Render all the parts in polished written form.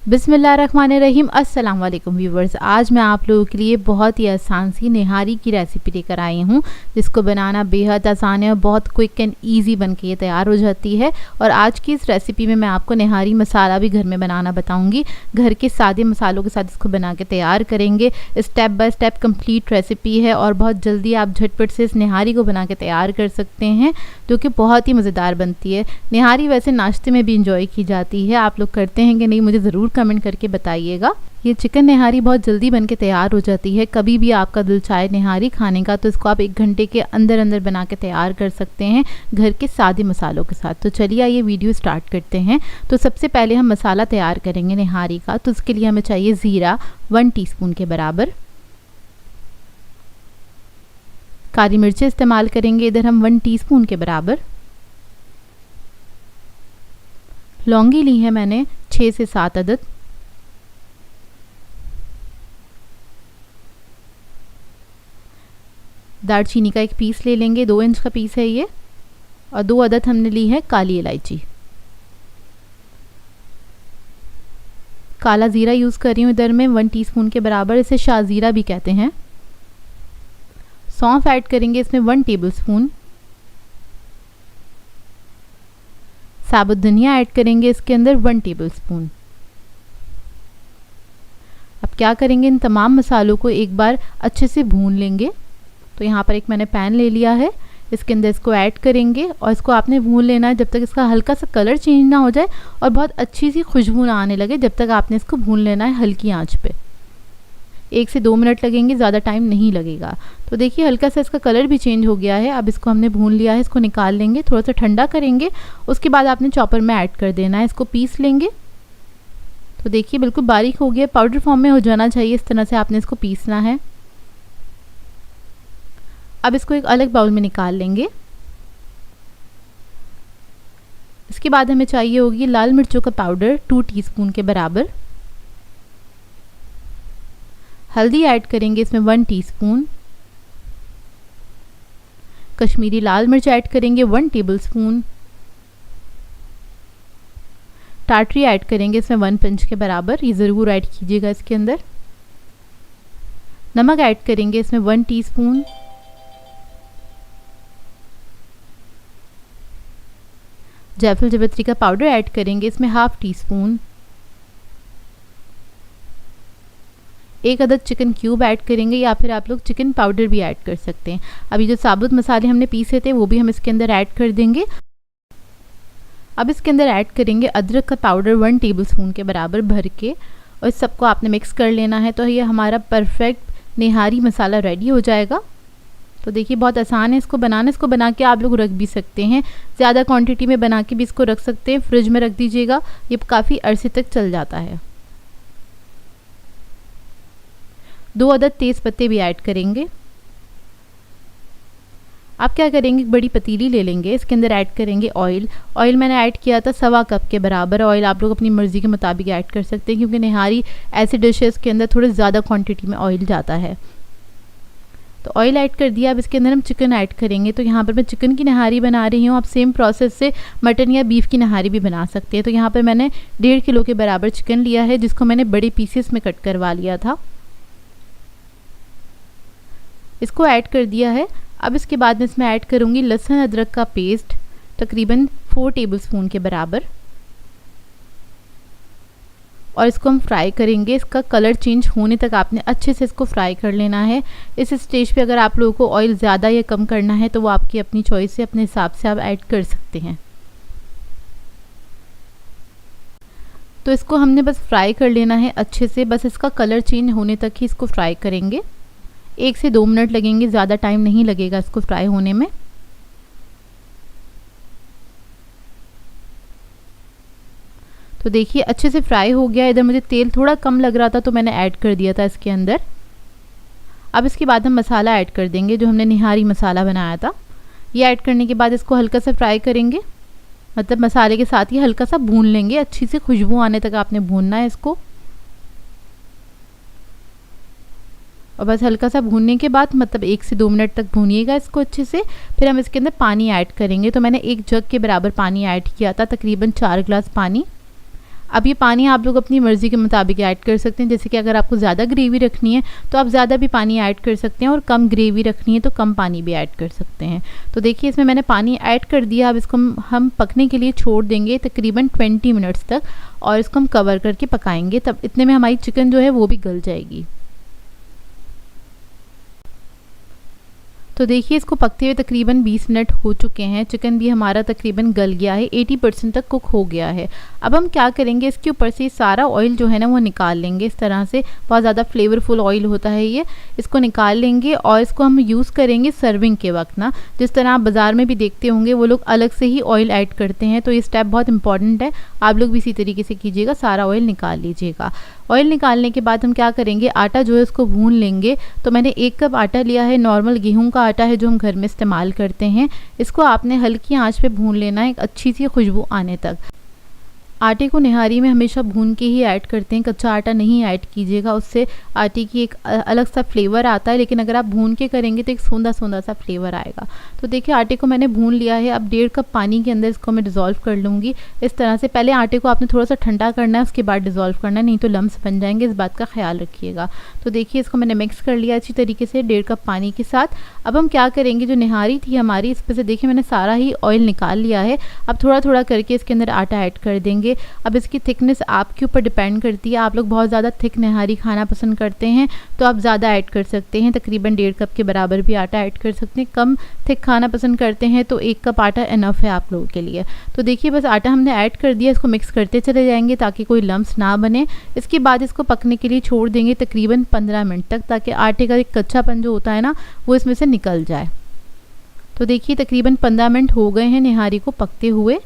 बिस्मिल्लाहिर्रहमानिर्रहीम। अस्सलाम वालेकुम व्यूवर्स। आज मैं आप लोगों के लिए बहुत ही आसान सी निहारी की रेसिपी लेकर आई हूँ, जिसको बनाना बेहद आसान है और बहुत क्विक एंड इजी बन के ये तैयार हो जाती है। और आज की इस रेसिपी में मैं आपको निहारी मसाला भी घर में बनाना बताऊँगी। घर के सादे मसालों के साथ इसको बना के तैयार करेंगे। Step by step complete recipe है और बहुत जल्दी आप झटपट से इस निहारी को बना के तैयार कर सकते हैं, जो कि बहुत ही मज़ेदार बनती है। निहारी वैसे नाश्ते में भी इंजॉय की जाती है। आप लोग करते हैं कि नहीं, मुझे ज़रूर कमेंट करके बताइएगा। ये चिकन निहारी बहुत जल्दी बन के तैयार हो जाती है। कभी भी आपका दिल चाहे निहारी खाने का तो इसको आप 1 घंटे के अंदर अंदर बना के तैयार कर सकते हैं घर के सादे मसालों के साथ। तो चलिए आइए वीडियो स्टार्ट करते हैं। तो सबसे पहले हम मसाला तैयार करेंगे निहारी का। तो उसके लिए हमें चाहिए ज़ीरा 1 टीस्पून के बराबर, काली मिर्चें इस्तेमाल करेंगे इधर हम 1 टीस्पून के बराबर, लौंगी ली है मैंने 6 से 7 अदद, दालचीनी का 1 पीस ले लेंगे, 2 इंच का पीस है ये, और 2 अदद हमने ली है काली इलायची। काला ज़ीरा यूज़ कर रही हूँ इधर मैं 1 टीस्पून के बराबर, इसे शाहज़ीरा भी कहते हैं। सौंफ ऐड करेंगे इसमें 1 टेबलस्पून, साबुत धनिया ऐड करेंगे इसके अंदर 1 टेबलस्पून। अब क्या करेंगे, इन तमाम मसालों को एक बार अच्छे से भून लेंगे। तो यहाँ पर एक मैंने पैन ले लिया है, इसके अंदर इसको ऐड करेंगे और इसको आपने भून लेना है जब तक इसका हल्का सा कलर चेंज ना हो जाए और बहुत अच्छी सी खुशबू ना आने लगे, जब तक आपने इसको भून लेना है हल्की आंच पे। 1 से 2 मिनट लगेंगे, ज़्यादा टाइम नहीं लगेगा। तो देखिए हल्का सा इसका कलर भी चेंज हो गया है। अब इसको हमने भून लिया है, इसको निकाल लेंगे, थोड़ा सा ठंडा करेंगे। उसके बाद आपने चॉपर में ऐड कर देना है, इसको पीस लेंगे। तो देखिए बिल्कुल बारीक हो गया, पाउडर फॉर्म में हो जाना चाहिए, इस तरह से आपने इसको पीसना है। अब इसको एक अलग बाउल में निकाल लेंगे। इसके बाद हमें चाहिए होगी लाल मिर्चों का पाउडर 2 टीस्पून के बराबर, हल्दी ऐड करेंगे इसमें 1 टीस्पून, कश्मीरी लाल मिर्च ऐड करेंगे 1 टेबलस्पून, टाटरी ऐड करेंगे इसमें 1 पिंच के बराबर, ये ज़रूर ऐड कीजिएगा इसके अंदर। नमक ऐड करेंगे इसमें 1 टीस्पून, जायफल जावित्री का पाउडर ऐड करेंगे इसमें 1/2 टीस्पून, 1 अदद चिकन क्यूब ऐड करेंगे, या फिर आप लोग चिकन पाउडर भी ऐड कर सकते हैं। अभी जो साबुत मसाले हमने पीसे थे वो भी हम इसके अंदर ऐड कर देंगे। अब इसके अंदर ऐड करेंगे अदरक का पाउडर 1 टेबलस्पून के बराबर भर के, और इस सबको आपने मिक्स कर लेना है। तो ये हमारा परफेक्ट निहारी मसाला रेडी हो जाएगा। तो देखिए बहुत आसान है इसको बनाना। इसको बना के आप लोग रख भी सकते हैं, ज़्यादा क्वांटिटी में बना के भी इसको रख सकते हैं, फ्रिज में रख दीजिएगा, ये काफ़ी अरसे तक चल जाता है। 2 अदद तेज़ पत्ते भी ऐड करेंगे। आप क्या करेंगे, एक बड़ी पतीली ले लेंगे, इसके अंदर ऐड करेंगे ऑयल। ऑयल मैंने ऐड किया था 1.25 कप के बराबर। ऑयल आप लोग अपनी मर्ज़ी के मुताबिक ऐड कर सकते हैं, क्योंकि निहारी ऐसी डिशेस के अंदर थोड़े ज़्यादा क्वांटिटी में ऑयल जाता है। तो ऑयल ऐड कर दिया। अब इसके अंदर हम चिकन ऐड करेंगे। तो यहाँ पर मैं चिकन की निहारी बना रही हूँ। आप सेम प्रोसेस से मटन या बीफ की निहारी भी बना सकते हैं। तो यहाँ पर मैंने 1.5 किलो के बराबर चिकन लिया है, जिसको मैंने बड़े पीसेस में कट करवा लिया था। इसको ऐड कर दिया है। अब इसके बाद में इसमें ऐड करूँगी लहसुन अदरक का पेस्ट तकरीबन 4 टेबलस्पून के बराबर, और इसको हम फ्राई करेंगे। इसका कलर चेंज होने तक आपने अच्छे से इसको फ्राई कर लेना है। इस स्टेज पे अगर आप लोगों को ऑयल ज़्यादा या कम करना है तो वो आपकी अपनी चॉइस से, अपने हिसाब से आप ऐड कर सकते हैं। तो इसको हमने बस फ्राई कर लेना है अच्छे से, बस इसका कलर चेंज होने तक ही इसको फ्राई करेंगे। 1 से 2 मिनट लगेंगे, ज़्यादा टाइम नहीं लगेगा इसको फ्राई होने में। तो देखिए अच्छे से फ्राई हो गया। इधर मुझे तेल थोड़ा कम लग रहा था तो मैंने ऐड कर दिया था इसके अंदर। अब इसके बाद हम मसाला ऐड कर देंगे, जो हमने निहारी मसाला बनाया था। ये ऐड करने के बाद इसको हल्का सा फ्राई करेंगे, मतलब मसाले के साथ ही हल्का सा भून लेंगे। अच्छी सी खुशबू आने तक आपने भूनना है इसको। और बस हल्का सा भूनने के बाद, मतलब 1 से 2 मिनट तक भूनिएगा इसको अच्छे से। फिर हम इसके अंदर पानी ऐड करेंगे। तो मैंने 1 जग के बराबर पानी ऐड किया था, तकरीबन 4 गिलास पानी। अब ये पानी आप लोग अपनी मर्ज़ी के मुताबिक ऐड कर सकते हैं, जैसे कि अगर आपको ज़्यादा ग्रेवी रखनी है तो आप ज़्यादा भी पानी ऐड कर सकते हैं और कम ग्रेवी रखनी है तो कम पानी भी ऐड कर सकते हैं। तो देखिए इसमें मैंने पानी ऐड कर दिया। अब इसको हम पकने के लिए छोड़ देंगे तकरीबन 20 मिनट्स तक और इसको हम कवर करके पकाएंगे, तब इतने में हमारी चिकन जो है वो भी गल जाएगी। तो देखिए इसको पकते हुए तकरीबन 20 मिनट हो चुके हैं। चिकन भी हमारा तकरीबन गल गया है, 80% तक कुक हो गया है। अब हम क्या करेंगे, इसके ऊपर से सारा ऑयल जो है ना वो निकाल लेंगे। इस तरह से बहुत ज़्यादा फ्लेवरफुल ऑयल होता है ये, इसको निकाल लेंगे और इसको हम यूज़ करेंगे सर्विंग के वक्त ना। जिस तरह आप बाज़ार में भी देखते होंगे वो लोग अलग से ही ऑयल ऐड करते हैं, तो ये स्टेप बहुत इंपॉर्टेंट है। आप लोग भी इसी तरीके से कीजिएगा, सारा ऑयल निकाल लीजिएगा। ऑयल निकालने के बाद हम क्या करेंगे, आटा जो है उसको भून लेंगे। तो मैंने 1 कप आटा लिया है, नॉर्मल गेहूं का आटा है जो हम घर में इस्तेमाल करते हैं। इसको आपने हल्की आंच पे भून लेना है एक अच्छी सी खुशबू आने तक। आटे को निहारी में हमेशा भून के ही ऐड करते हैं, कच्चा आटा नहीं ऐड कीजिएगा, उससे आटे की एक अलग सा फ्लेवर आता है। लेकिन अगर आप भून के करेंगे तो एक सोंधा सोंधा सा फ्लेवर आएगा। तो देखिए आटे को मैंने भून लिया है। अब 1.5 कप पानी के अंदर इसको मैं डिज़ोल्व कर लूँगी। इस तरह से पहले आटे को आपने थोड़ा सा ठंडा करना है, उसके बाद डिज़ोल्व करना है, नहीं तो लम्स बन जाएंगे, इस बात का ख्याल रखिएगा। तो देखिए इसको मैंने मिक्स कर लिया अच्छी तरीके से 1.5 कप पानी के साथ। अब हम क्या करेंगे, जो निहारी थी हमारी, इस पर से देखिए मैंने सारा ही ऑयल निकाल लिया है। अब थोड़ा थोड़ा करके इसके अंदर आटा ऐड कर देंगे। अब इसकी थिकनेस आपके ऊपर डिपेंड करती है। आप लोग बहुत ज़्यादा थिक निहारी खाना पसंद करते हैं तो आप ज़्यादा ऐड कर सकते हैं, तकरीबन 1.5 कप के बराबर भी आटा ऐड कर सकते हैं। कम थिक खाना पसंद करते हैं तो 1 कप आटा इनफ है आप लोगों के लिए। तो देखिए बस आटा हमने ऐड कर दिया, इसको मिक्स करते चले जाएंगे ताकि कोई लम्स ना बने। इसके बाद इसको पकने के लिए छोड़ देंगे तकरीबन 15 मिनट तक, ताकि आटे का एक कच्चापन जो होता है ना वो इसमें से निकल जाए। तो देखिए तकरीबन 15 मिनट हो गए हैं निहारी को पकते हुए।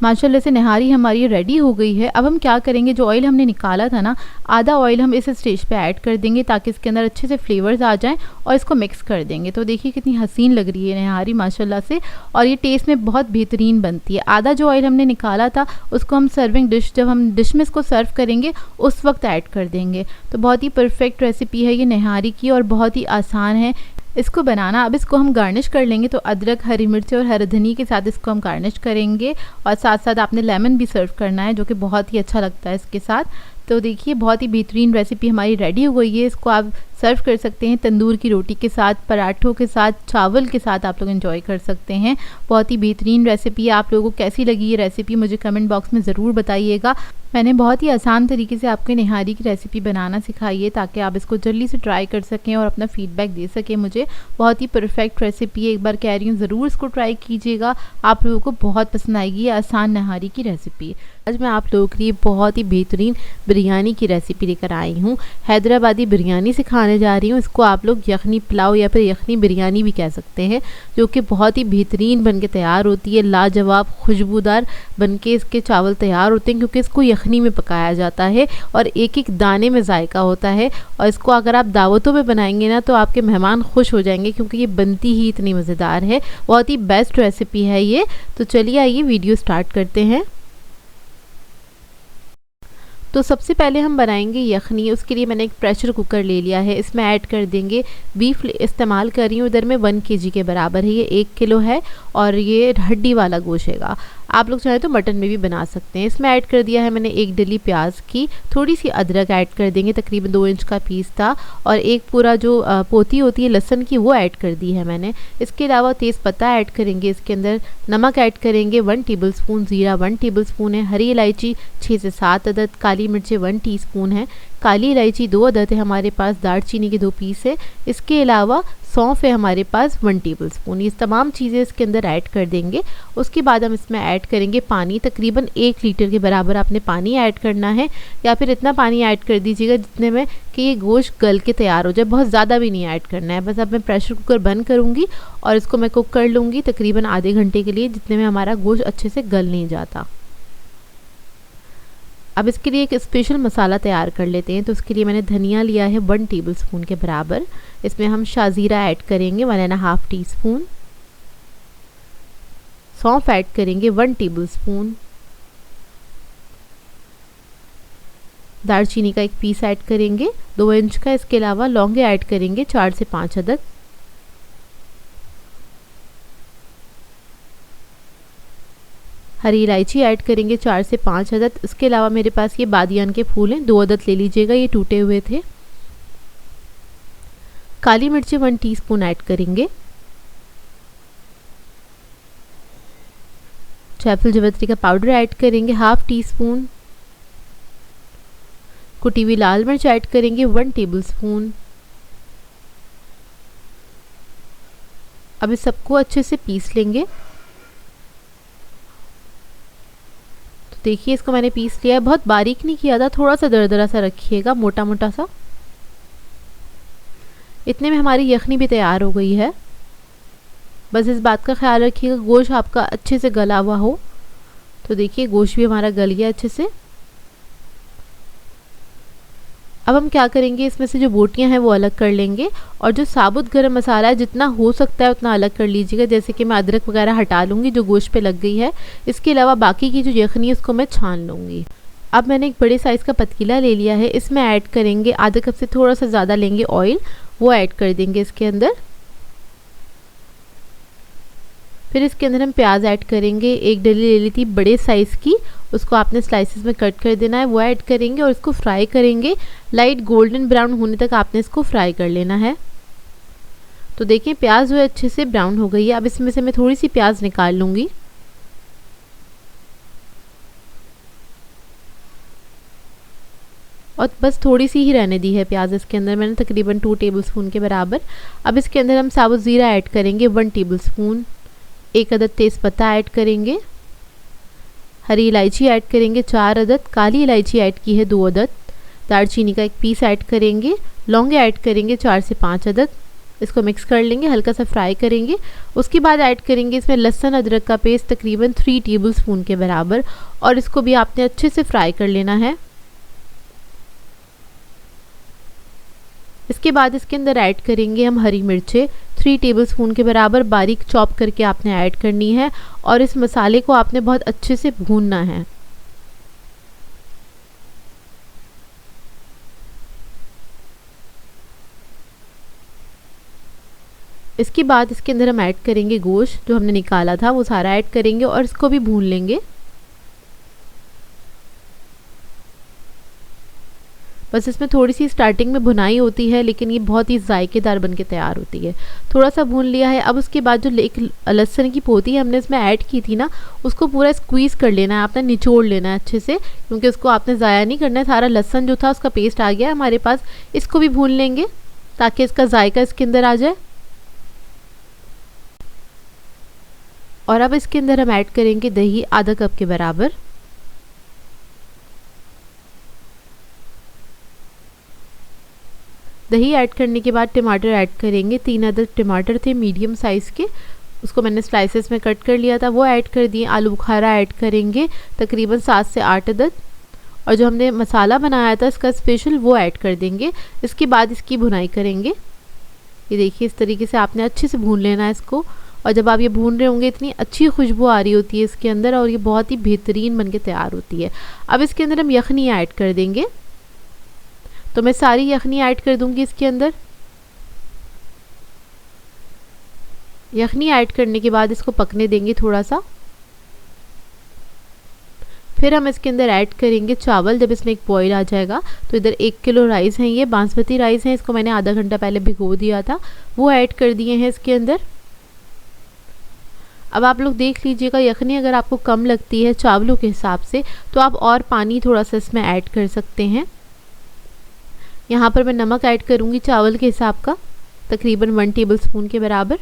माशाल्लाह से निहारी हमारी रेडी हो गई है। अब हम क्या करेंगे, जो ऑयल हमने निकाला था ना, आधा ऑयल हम इस स्टेज पे ऐड कर देंगे ताकि इसके अंदर अच्छे से फ्लेवर्स आ जाएं और इसको मिक्स कर देंगे। तो देखिए कितनी हसीन लग रही है निहारी माशाल्लाह से, और ये टेस्ट में बहुत बेहतरीन बनती है। आधा जो ऑयल हमने निकाला था उसको हम सर्विंग डिश, जब हम डिश में इसको सर्व करेंगे उस वक्त ऐड कर देंगे। तो बहुत ही परफेक्ट रेसिपी है ये निहारी की और बहुत ही आसान है इसको बनाना। अब इसको हम गार्निश कर लेंगे, तो अदरक, हरी मिर्च और हरी धनी के साथ इसको हम गार्निश करेंगे। और साथ साथ आपने लेमन भी सर्व करना है जो कि बहुत ही अच्छा लगता है इसके साथ। तो देखिए बहुत ही बेहतरीन रेसिपी हमारी रेडी हो गई है। इसको आप सर्व कर सकते हैं तंदूर की रोटी के साथ, पराठों के साथ, चावल के साथ आप लोग एंजॉय कर सकते हैं। बहुत ही बेहतरीन रेसिपी है। आप लोगों को कैसी लगी ये रेसिपी मुझे कमेंट बॉक्स में ज़रूर बताइएगा। मैंने बहुत ही आसान तरीके से आपको निहारी की रेसिपी बनाना सिखाई है ताकि आप इसको जल्दी से ट्राई कर सकें और अपना फीडबैक दे सकें मुझे। बहुत ही परफेक्ट रेसिपी है, एक बार कह रही हूँ ज़रूर इसको ट्राई कीजिएगा, आप लोगों को बहुत पसंद आएगी ये आसान निहारी की रेसिपी। आज मैं आप लोगों के लिए बहुत ही बेहतरीन बिरयानी की रेसिपी लेकर आई हूँ। हैदराबादी बिरयानी सिखाने जा रही हूँ। इसको आप लोग यखनी पुलाव या फिर यखनी बिरयानी भी कह सकते हैं, जो कि बहुत ही बेहतरीन बनके तैयार होती है। लाजवाब खुशबूदार बनके इसके चावल तैयार होते हैं, क्योंकि इसको यखनी में पकाया जाता है और एक एक दाने में जायका होता है। और इसको अगर आप दावतों में बनाएंगे ना तो आपके मेहमान खुश हो जाएंगे, क्योंकि ये बनती ही इतनी मज़ेदार है। बहुत ही बेस्ट रेसिपी है ये। तो चलिए आइए वीडियो स्टार्ट करते हैं। तो सबसे पहले हम बनाएंगे यखनी। उसके लिए मैंने एक प्रेशर कुकर ले लिया है, इसमें ऐड कर देंगे बीफ इस्तेमाल कर रही हूँ इधर मैं 1 kg के बराबर है। ये 1 किलो है और ये हड्डी वाला गोश्त है। आप लोग चाहें तो मटन में भी बना सकते हैं। इसमें ऐड कर दिया है मैंने 1 डली प्याज की, थोड़ी सी अदरक ऐड कर देंगे, तकरीबन 2 इंच का पीस था, और एक पूरा जो पोती होती है लहसुन की वो ऐड कर दी है मैंने। इसके अलावा तेज़ पत्ता ऐड करेंगे इसके अंदर, नमक ऐड करेंगे 1 टेबलस्पून, ज़ीरा 1 टेबलस्पून है, हरी इलायची 6 से 7 अदद, काली मिर्चें 1 टीस्पून है, काली इलायची 2 अदद है हमारे पास, दालचीनी के 2 पीस है। इसके अलावा सौंफ है हमारे पास 1 टेबलस्पून। ये तमाम चीज़ें इसके अंदर ऐड कर देंगे। उसके बाद हम इसमें ऐड करेंगे पानी, तकरीबन 1 लीटर के बराबर आपने पानी ऐड करना है, या फिर इतना पानी ऐड कर दीजिएगा जितने में कि ये गोश्त गल के तैयार हो जाए। बहुत ज़्यादा भी नहीं ऐड करना है। बस अब मैं प्रेशर कुकर बंद करूँगी और इसको मैं कुक कर लूँगी तकरीबन आधे घंटे के लिए, जितने में हमारा गोश्त अच्छे से गल नहीं जाता। अब इसके लिए एक स्पेशल मसाला तैयार कर लेते हैं। तो उसके लिए मैंने धनिया लिया है 1 टेबलस्पून के बराबर। इसमें हम शाजीरा ऐड करेंगे 1.5 टीस्पून, सौंफ ऐड करेंगे 1 टेबलस्पून, दालचीनी का 1 पीस ऐड करेंगे 2 इंच का। इसके अलावा लौंगे ऐड करेंगे 4 से 5 अदद। हरी इलायची ऐड करेंगे 4 से 5 अदद। इसके अलावा मेरे पास ये बादियान के फूल हैं, 2 अदद ले लीजिएगा, ये टूटे हुए थे। काली मिर्ची 1 टीस्पून ऐड करेंगे। जायफल जावित्री का पाउडर ऐड करेंगे 1/2 टीस्पून। कुटी हुई लाल मिर्च ऐड करेंगे 1 टेबलस्पून। अब इस सबको अच्छे से पीस लेंगे। तो देखिए इसको मैंने पीस लिया है, बहुत बारीक नहीं किया था, थोड़ा सा दरदरा सा रखिएगा, मोटा मोटा सा। इतने में हमारी यखनी भी तैयार हो गई है। बस इस बात का ख्याल रखिएगा गोश्त आपका अच्छे से गला हुआ हो। तो देखिए गोश्त भी हमारा गल गया अच्छे से। अब हम क्या करेंगे, इसमें से जो बोटियां हैं वो अलग कर लेंगे और जो साबुत गरम मसाला है जितना हो सकता है उतना अलग कर लीजिएगा। जैसे कि मैं अदरक वगैरह हटा लूँगी जो गोश्त पे लग गई है। इसके अलावा बाकी की जो यखनी है उसको मैं छान लूँगी। अब मैंने एक बड़े साइज़ का पतीला ले लिया है, इसमें ऐड करेंगे आधा कप से थोड़ा सा ज़्यादा लेंगे ऑयल, वो ऐड कर देंगे इसके अंदर। फिर इसके अंदर हम प्याज ऐड करेंगे। एक डली ले ली थी बड़े साइज़ की, उसको आपने स्लाइसेस में कट कर देना है, वो ऐड करेंगे और इसको फ्राई करेंगे। लाइट गोल्डन ब्राउन होने तक आपने इसको फ्राई कर लेना है। तो देखिए प्याज जो है अच्छे से ब्राउन हो गई है। अब इसमें से मैं थोड़ी सी प्याज निकाल लूँगी। और बस थोड़ी सी ही रहने दी है प्याज इसके अंदर, मैंने तकरीबन 2 टेबलस्पून के बराबर। अब इसके अंदर हम साबुत ज़ीरा ऐड करेंगे 1 टेबलस्पून। 1 अदद तेज़पत्ता ऐड करेंगे। हरी इलायची ऐड करेंगे 4 अदद। काली इलायची ऐड की है 2 अदद। दालचीनी का 1 पीस ऐड करेंगे। लौंगे ऐड करेंगे 4 से 5 अदद। इसको मिक्स कर लेंगे, हल्का सा फ्राई करेंगे। उसके बाद ऐड करेंगे इसमें लहसुन अदरक का पेस्ट तकरीबन 3 टेबलस्पून के बराबर और इसको भी आपने अच्छे से फ्राई कर लेना है। इसके बाद इसके अंदर ऐड करेंगे हम हरी मिर्चें 3 टेबलस्पून के बराबर बारीक चॉप करके आपने ऐड करनी है और इस मसाले को आपने बहुत अच्छे से भूनना है। इसके बाद इसके अंदर हम ऐड करेंगे गोश्त जो हमने निकाला था, वो सारा ऐड करेंगे और इसको भी भून लेंगे। बस इसमें थोड़ी सी स्टार्टिंग में भुनाई होती है, लेकिन ये बहुत ही जायकेदार बन के तैयार होती है। थोड़ा सा भून लिया है। अब उसके बाद जो एक लहसुन की पोती हमने इसमें ऐड की थी ना, उसको पूरा स्क्वीज़ कर लेना है, आपने निचोड़ लेना है अच्छे से, क्योंकि उसको आपने ज़ाया नहीं करना है। सारा लहसुन जो था उसका पेस्ट आ गया है हमारे पास, इसको भी भून लेंगे ताकि इसका जायका इसके अंदर आ जाए। और अब इसके अंदर हम ऐड करेंगे दही आधा कप के बराबर। दही ऐड करने के बाद टमाटर ऐड करेंगे। 3 अदद टमाटर थे मीडियम साइज़ के, उसको मैंने स्लाइसेस में कट कर लिया था, वो ऐड कर दिए। आलू बुखारा ऐड करेंगे तकरीबन 7 से 8 अदद और जो हमने मसाला बनाया था इसका स्पेशल वो ऐड कर देंगे। इसके बाद इसकी भुनाई करेंगे। ये देखिए इस तरीके से आपने अच्छे से भून लेना है इसको। और जब आप ये भून रहे होंगे इतनी अच्छी खुशबू आ रही होती है इसके अंदर और ये बहुत ही बेहतरीन बन के तैयार होती है। अब इसके अंदर हम यखनी ऐड कर देंगे। तो मैं सारी यखनी ऐड कर दूंगी इसके अंदर। यखनी ऐड करने के बाद इसको पकने देंगे थोड़ा सा। फिर हम इसके अंदर ऐड करेंगे चावल। जब इसमें एक बॉईल आ जाएगा तो इधर 1 किलो राइस हैं, ये बासमती राइस हैं, इसको मैंने आधा घंटा पहले भिगो दिया था, वो ऐड कर दिए हैं इसके अंदर। अब आप लोग देख लीजिएगा, यखनी अगर आपको कम लगती है चावलों के हिसाब से तो आप और पानी थोड़ा सा इसमें ऐड कर सकते हैं। यहाँ पर मैं नमक ऐड करूँगी चावल के हिसाब का तकरीबन 1 टेबलस्पून के बराबर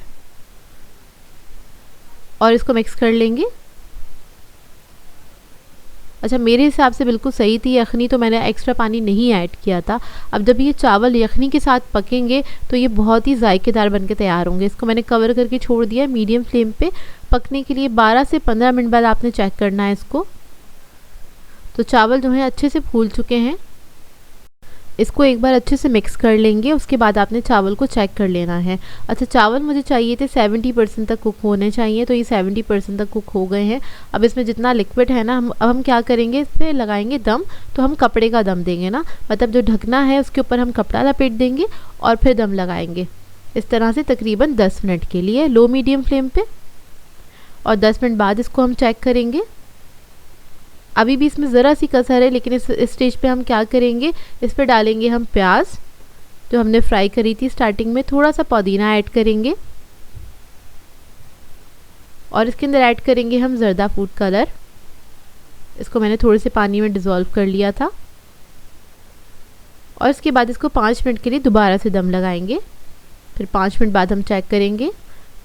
और इसको मिक्स कर लेंगे। अच्छा, मेरे हिसाब से बिल्कुल सही थी यखनी, तो मैंने एक्स्ट्रा पानी नहीं ऐड किया था। अब जब ये चावल यखनी के साथ पकेंगे तो ये बहुत ही जायकेदार बन के तैयार होंगे। इसको मैंने कवर करके छोड़ दिया है मीडियम फ्लेम पे पकने के लिए। 12 से 15 मिनट बाद आपने चेक करना है इसको। तो चावल जो है अच्छे से फूल चुके हैं। इसको एक बार अच्छे से मिक्स कर लेंगे, उसके बाद आपने चावल को चेक कर लेना है। अच्छा, चावल मुझे चाहिए थे 70% तक कुक होने चाहिए, तो ये 70% तक कुक हो गए हैं। अब इसमें जितना लिक्विड है ना, हम क्या करेंगे, इस पर लगाएंगे दम। तो हम कपड़े का दम देंगे ना, मतलब जो ढकना है उसके ऊपर हम कपड़ा लपेट देंगे और फिर दम लगाएंगे इस तरह से तकरीबन 10 मिनट के लिए लो मीडियम फ्लेम पे। और 10 मिनट बाद इसको हम चेक करेंगे। अभी भी इसमें ज़रा सी कसर है, लेकिन इस स्टेज पे हम क्या करेंगे, इस पर डालेंगे हम प्याज जो हमने फ्राई करी थी स्टार्टिंग में, थोड़ा सा पुदीना ऐड करेंगे और इसके अंदर ऐड करेंगे हम ज़र्दा फूड कलर। इसको मैंने थोड़े से पानी में डिज़ोल्व कर लिया था और इसके बाद इसको 5 मिनट के लिए दोबारा से दम लगाएंगे। फिर 5 मिनट बाद हम चेक करेंगे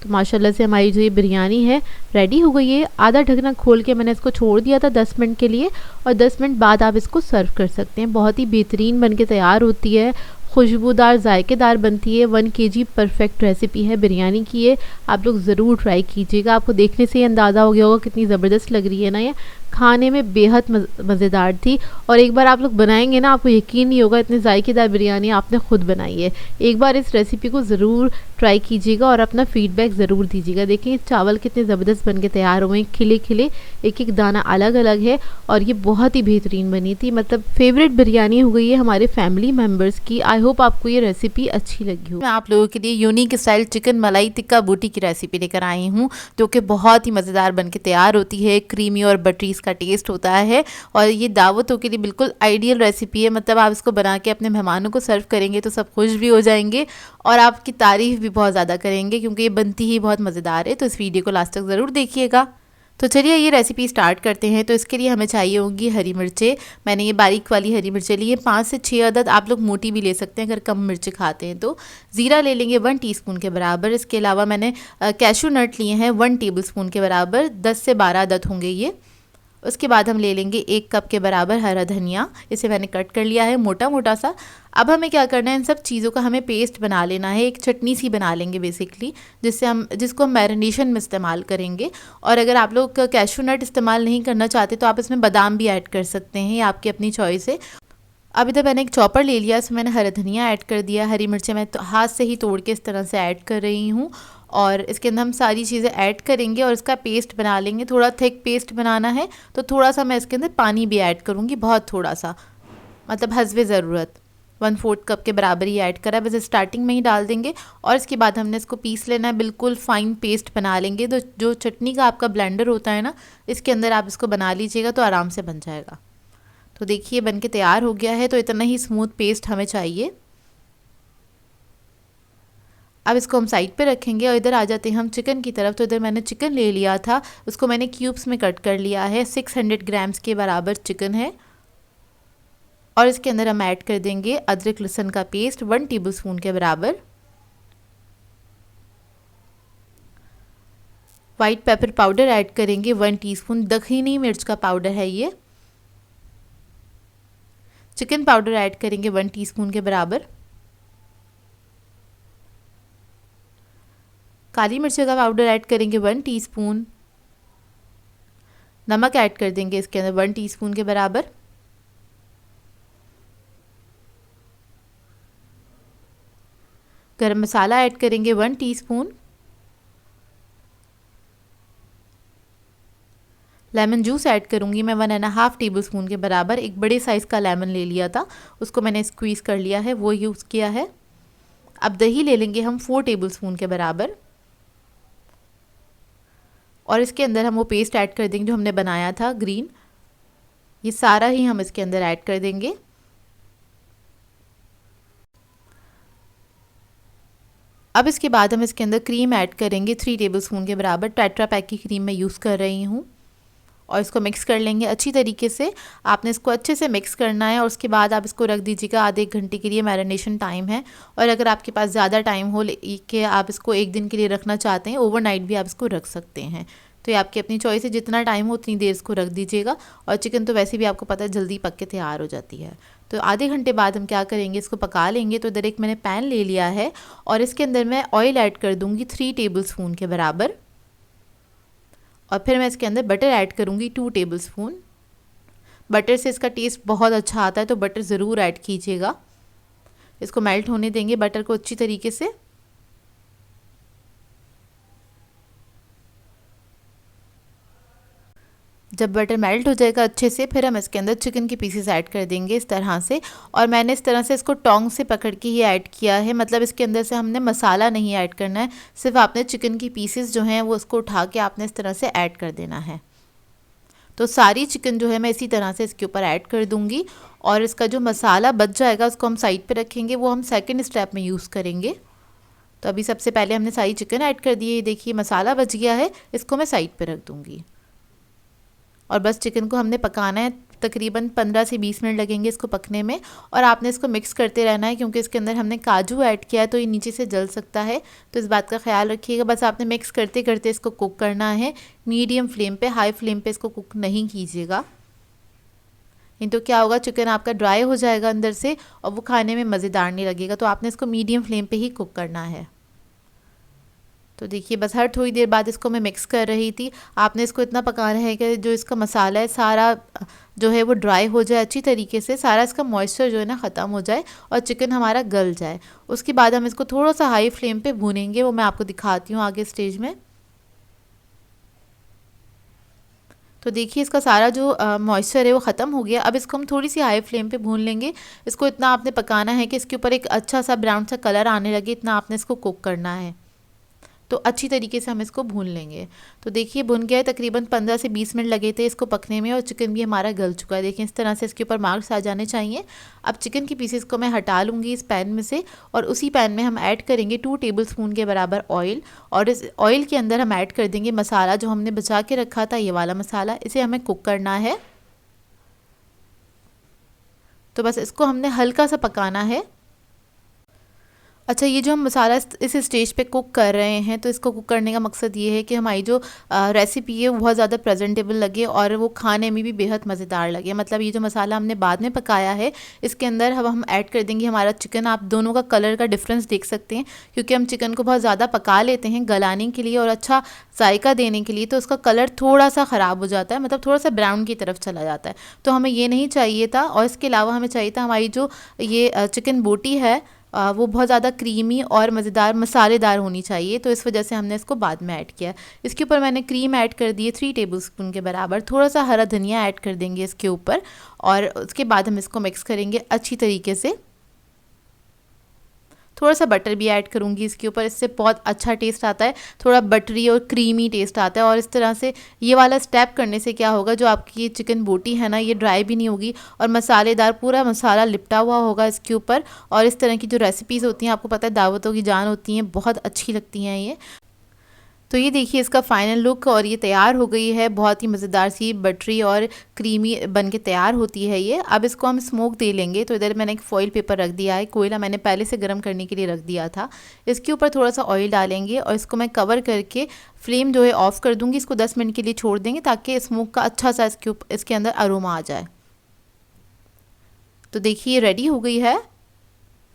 तो माशाल्लाह से हमारी जो ये बिरयानी है रेडी हो गई है। आधा ढकना खोल के मैंने इसको छोड़ दिया था 10 मिनट के लिए और 10 मिनट बाद आप इसको सर्व कर सकते हैं। बहुत ही बेहतरीन बन के तैयार होती है, खुशबूदार जायकेदार बनती है। 1 kg परफेक्ट रेसिपी है बिरयानी की है, आप लोग ज़रूर ट्राई कीजिएगा। आपको देखने से ही अंदाज़ा हो गया होगा कितनी ज़बरदस्त लग रही है ना, ये खाने में बेहद मज़ेदार थी। और एक बार आप लोग बनाएंगे ना, आपको यकीन नहीं होगा इतनी जायकेदार बिरयानी आपने खुद बनाई है। एक बार इस रेसिपी को ज़रूर ट्राई कीजिएगा और अपना फीडबैक ज़रूर दीजिएगा। देखिए चावल कितने ज़बरदस्त बन के तैयार हुए हैं, खिले खिले, एक एक दाना अलग अलग है और ये बहुत ही बेहतरीन बनी थी। मतलब फेवरेट बिरयानी हो गई है हमारे फैमिली मेम्बर्स की। आई होप आपको ये रेसिपी अच्छी लगी हो। मैं आप लोगों के लिए यूनिक स्टाइल चिकन मलाई टिक्का बोटी की रेसिपी लेकर आई हूँ, जो कि बहुत ही मज़ेदार बन के तैयार होती है। क्रीमी और बटरी इसका टेस्ट होता है और ये दावतों के लिए बिल्कुल आइडियल रेसिपी है। मतलब आप इसको बना के अपने मेहमानों को सर्व करेंगे तो सब खुश भी हो जाएंगे और आपकी तारीफ़ भी बहुत ज़्यादा करेंगे, क्योंकि ये बनती ही बहुत मज़ेदार है। तो इस वीडियो को लास्ट तक ज़रूर देखिएगा। तो चलिए ये रेसिपी स्टार्ट करते हैं। तो इसके लिए हमें चाहिए होंगी हरी मिर्चें। मैंने ये बारीक वाली हरी मिर्चें ली है, 5 से 6 अदद। आप लोग मोटी भी ले सकते हैं अगर कम मिर्च खाते हैं तो। ज़ीरा ले लेंगे 1 टीस्पून के बराबर। इसके अलावा मैंने कैशू नट लिए हैं 1 टेबलस्पून के बराबर, 10 से 12 अदद होंगे ये। उसके बाद हम ले लेंगे 1 कप के बराबर हरा धनिया, इसे मैंने कट कर लिया है मोटा मोटा सा। अब हमें क्या करना है, इन सब चीज़ों का हमें पेस्ट बना लेना है, एक चटनी सी बना लेंगे बेसिकली, जिसको हम मैरिनेशन में इस्तेमाल करेंगे। और अगर आप लोग कैशू नट इस्तेमाल नहीं करना चाहते तो आप इसमें बादाम भी ऐड कर सकते हैं, ये आपकी अपनी चॉइस है। अब इधर मैंने एक चॉपर ले लिया, इसमें मैंने हरा धनिया ऐड कर दिया, हरी मिर्चें मैं हाथ से ही तोड़ के इस तरह से ऐड कर रही हूँ और इसके अंदर हम सारी चीज़ें ऐड करेंगे और इसका पेस्ट बना लेंगे। थोड़ा थिक पेस्ट बनाना है तो थोड़ा सा मैं इसके अंदर पानी भी ऐड करूँगी, बहुत थोड़ा सा, मतलब हस्बे ज़रूरत। 1/4 कप के बराबर ही ऐड करा, बस स्टार्टिंग में ही डाल देंगे और इसके बाद हमने इसको पीस लेना है, बिल्कुल फ़ाइन पेस्ट बना लेंगे। तो जो चटनी का आपका ब्लेंडर होता है ना, इसके अंदर आप इसको बना लीजिएगा तो आराम से बन जाएगा। तो देखिए बन के तैयार हो गया है, तो इतना ही स्मूथ पेस्ट हमें चाहिए। अब इसको हम साइड पे रखेंगे और इधर आ जाते हैं हम चिकन की तरफ। तो इधर मैंने चिकन ले लिया था, उसको मैंने क्यूब्स में कट कर लिया है। 600 ग्राम्स के बराबर चिकन है और इसके अंदर हम ऐड कर देंगे अदरक लहसुन का पेस्ट 1 टेबलस्पून के बराबर। वाइट पेपर पाउडर ऐड करेंगे 1 टीस्पून, दखनी मिर्च का पाउडर है ये। चिकन पाउडर ऐड करेंगे 1 टीस्पून के बराबर। काली मिर्च का पाउडर ऐड करेंगे 1 टीस्पून। नमक ऐड कर देंगे इसके अंदर 1 टीस्पून के बराबर। गरम मसाला ऐड करेंगे 1 टीस्पून। लेमन जूस ऐड करूँगी मैं 1.5 टेबलस्पून के बराबर। एक बड़े साइज़ का लेमन ले लिया था, उसको मैंने स्क्वीज़ कर लिया है, वो यूज़ किया है। अब दही ले लेंगे हम 4 टेबलस्पून के बराबर और इसके अंदर हम वो पेस्ट ऐड कर देंगे जो हमने बनाया था ग्रीन, ये सारा ही हम इसके अंदर ऐड कर देंगे। अब इसके बाद हम इसके अंदर क्रीम ऐड करेंगे 3 टेबलस्पून के बराबर। टेट्रा पैक की क्रीम मैं यूज़ कर रही हूँ और इसको मिक्स कर लेंगे अच्छी तरीके से। आपने इसको अच्छे से मिक्स करना है और उसके बाद आप इसको रख दीजिएगा आधे 1 घंटे के लिए, मैरिनेशन टाइम है। और अगर आपके पास ज़्यादा टाइम हो कि आप इसको 1 दिन के लिए रखना चाहते हैं, ओवरनाइट भी आप इसको रख सकते हैं, तो ये आपकी अपनी चॉइस है। जितना टाइम हो उतनी देर इसको रख दीजिएगा। और चिकन तो वैसे भी आपको पता है जल्दी पक के तैयार हो जाती है। तो आधे घंटे बाद हम क्या करेंगे, इसको पका लेंगे। तो इधर एक मैंने पैन ले लिया है और इसके अंदर मैं ऑयल ऐड कर दूँगी 3 टेबलस्पून के बराबर और फिर मैं इसके अंदर बटर ऐड करूँगी 2 टेबलस्पून। बटर से इसका टेस्ट बहुत अच्छा आता है, तो बटर ज़रूर ऐड कीजिएगा। इसको मेल्ट होने देंगे बटर को अच्छी तरीके से। जब बटर मेल्ट हो जाएगा अच्छे से, फिर हम इसके अंदर चिकन के पीसेस ऐड कर देंगे इस तरह से। और मैंने इस तरह से इसको टोंग से पकड़ के ही ऐड किया है, मतलब इसके अंदर से हमने मसाला नहीं ऐड करना है, सिर्फ आपने चिकन की पीसेस जो हैं वो उसको उठा के आपने इस तरह से ऐड कर देना है। तो सारी चिकन जो है मैं इसी तरह से इसके ऊपर ऐड कर दूंगी और इसका जो मसाला बच जाएगा उसको हम साइड पे रखेंगे, वो हम सेकंड स्टेप में यूज़ करेंगे। तो अभी सबसे पहले हमने सारी चिकन ऐड कर दी है, देखिए मसाला बच गया है, इसको मैं साइड पे रख दूंगी और बस चिकन को हमने पकाना है। तकरीबन 15 से 20 मिनट लगेंगे इसको पकने में और आपने इसको मिक्स करते रहना है क्योंकि इसके अंदर हमने काजू ऐड किया है तो ये नीचे से जल सकता है, तो इस बात का ख्याल रखिएगा। बस आपने मिक्स करते करते इसको कुक करना है मीडियम फ्लेम पे, हाई फ्लेम पे इसको कुक नहीं कीजिएगा, नहीं तो क्या होगा चिकन आपका ड्राई हो जाएगा अंदर से और वो खाने में मज़ेदार नहीं लगेगा। तो आपने इसको मीडियम फ्लेम पे ही कुक करना है। तो देखिए बस हर थोड़ी देर बाद इसको मैं मिक्स कर रही थी। आपने इसको इतना पकाना है कि जो इसका मसाला है सारा जो है वो ड्राई हो जाए अच्छी तरीके से, सारा इसका मॉइस्चर जो है ना ख़त्म हो जाए और चिकन हमारा गल जाए। उसके बाद हम इसको थोड़ा सा हाई फ्लेम पे भूनेंगे, वो मैं आपको दिखाती हूँ आगे स्टेज में। तो देखिए इसका सारा जो मॉइस्चर है वो ख़त्म हो गया। अब इसको हम थोड़ी सी हाई फ्लेम पे भून लेंगे। इसको इतना आपने पकाना है कि इसके ऊपर एक अच्छा सा ब्राउन सा कलर आने लगे, इतना आपने इसको कुक करना है। तो अच्छी तरीके से हम इसको भून लेंगे। तो देखिए भुन गया है, तकरीबन 15 से 20 मिनट लगे थे इसको पकने में और चिकन भी हमारा गल चुका है। देखिए इस तरह से इसके ऊपर मार्क्स आ जाने चाहिए। अब चिकन की पीसेस को मैं हटा लूँगी इस पैन में से और उसी पैन में हम ऐड करेंगे 2 टेबलस्पून के बराबर ऑयल और इस ऑयल के अंदर हम ऐड कर देंगे मसाला जो हमने बचा के रखा था, ये वाला मसाला, इसे हमें कुक करना है। तो बस इसको हमने हल्का सा पकाना है। अच्छा, ये जो हम मसाला इस स्टेज पे कुक कर रहे हैं तो इसको कुक करने का मकसद ये है कि हमारी जो रेसिपी है वो बहुत ज़्यादा प्रेजेंटेबल लगे और वो खाने में भी बेहद मज़ेदार लगे। मतलब ये जो मसाला हमने बाद में पकाया है इसके अंदर हम ऐड कर देंगे हमारा चिकन। आप दोनों का कलर का डिफरेंस देख सकते हैं क्योंकि हम चिकन को बहुत ज़्यादा पका लेते हैं गलाने के लिए और अच्छा जायका देने के लिए, तो उसका कलर थोड़ा सा ख़राब हो जाता है, मतलब थोड़ा सा ब्राउन की तरफ चला जाता है। तो हमें ये नहीं चाहिए था और इसके अलावा हमें चाहिए था हमारी जो ये चिकन बोटी है वो बहुत ज़्यादा क्रीमी और मज़ेदार मसालेदार होनी चाहिए। तो इस वजह से हमने इसको बाद में ऐड किया। इसके ऊपर मैंने क्रीम ऐड कर दी है 3 टेबलस्पून के बराबर। थोड़ा सा हरा धनिया ऐड कर देंगे इसके ऊपर और उसके बाद हम इसको मिक्स करेंगे अच्छी तरीके से। थोड़ा सा बटर भी ऐड करूँगी इसके ऊपर, इससे बहुत अच्छा टेस्ट आता है, थोड़ा बटरी और क्रीमी टेस्ट आता है। और इस तरह से ये वाला स्टेप करने से क्या होगा, जो आपकी ये चिकन बोटी है ना ये ड्राई भी नहीं होगी और मसालेदार पूरा मसाला लिपटा हुआ होगा इसके ऊपर। और इस तरह की जो रेसिपीज़ होती हैं आपको पता है दावतों की जान होती हैं, बहुत अच्छी लगती हैं ये। तो ये देखिए इसका फाइनल लुक और ये तैयार हो गई है, बहुत ही मज़ेदार सी बटरी और क्रीमी बन के तैयार होती है ये। अब इसको हम स्मोक दे लेंगे। तो इधर मैंने एक फॉइल पेपर रख दिया है, कोयला मैंने पहले से गर्म करने के लिए रख दिया था। इसके ऊपर थोड़ा सा ऑयल डालेंगे और इसको मैं कवर करके फ्लेम जो है ऑफ़ कर दूँगी। इसको 10 मिनट के लिए छोड़ देंगे ताकि स्मोक का अच्छा सा इसके अंदर अरोमा आ जाए। तो देखिए रेडी हो गई है,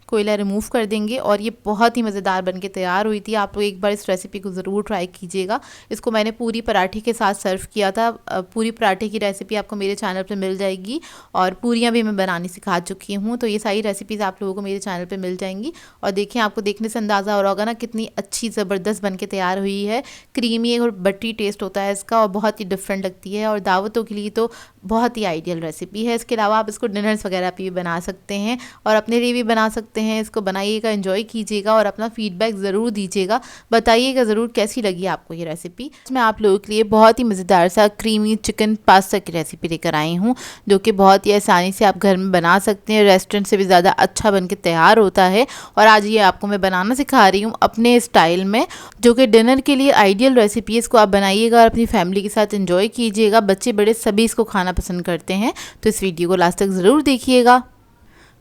कोयला रिमूव कर देंगे और ये बहुत ही मज़ेदार बनके तैयार हुई थी। आप लोग एक बार इस रेसिपी को ज़रूर ट्राई कीजिएगा। इसको मैंने पूरी पराठे के साथ सर्व किया था। पूरी पराठे की रेसिपी आपको मेरे चैनल पे मिल जाएगी और पूरियाँ भी मैं बनानी सिखा चुकी हूँ। तो ये सारी रेसिपीज़ आप लोगों को मेरे चैनल पे मिल जाएंगी। और देखिए आपको देखने से अंदाज़ा हो रहा होगा ना कितनी अच्छी ज़बरदस्त बन के तैयार हुई है। क्रीमी और बटरी टेस्ट होता है इसका और बहुत ही डिफरेंट लगती है और दावतों के लिए तो बहुत ही आइडियल रेसिपी है। इसके अलावा आप इसको डिनर्स वगैरह पे भी बना सकते हैं और अपने लिए भी बना सकते हैं। इसको बनाइएगा, एंजॉय कीजिएगा और अपना फीडबैक ज़रूर दीजिएगा, बताइएगा ज़रूर कैसी लगी आपको ये रेसिपी। मैं आप लोगों के लिए बहुत ही मज़ेदार सा क्रीमी चिकन पास्ता की रेसिपी लेकर आई हूँ जो कि बहुत ही आसानी से आप घर में बना सकते हैं। रेस्टोरेंट से भी ज़्यादा अच्छा बन के तैयार होता है और आज ये आपको मैं बनाना सिखा रही हूँ अपने स्टाइल में, जो कि डिनर के लिए आइडियल रेसिपी है। इसको आप बनाइएगा और अपनी फैमिली के साथ एंजॉय कीजिएगा। बच्चे बड़े सभी इसको खाना पसंद करते हैं, तो इस वीडियो को लास्ट तक ज़रूर देखिएगा।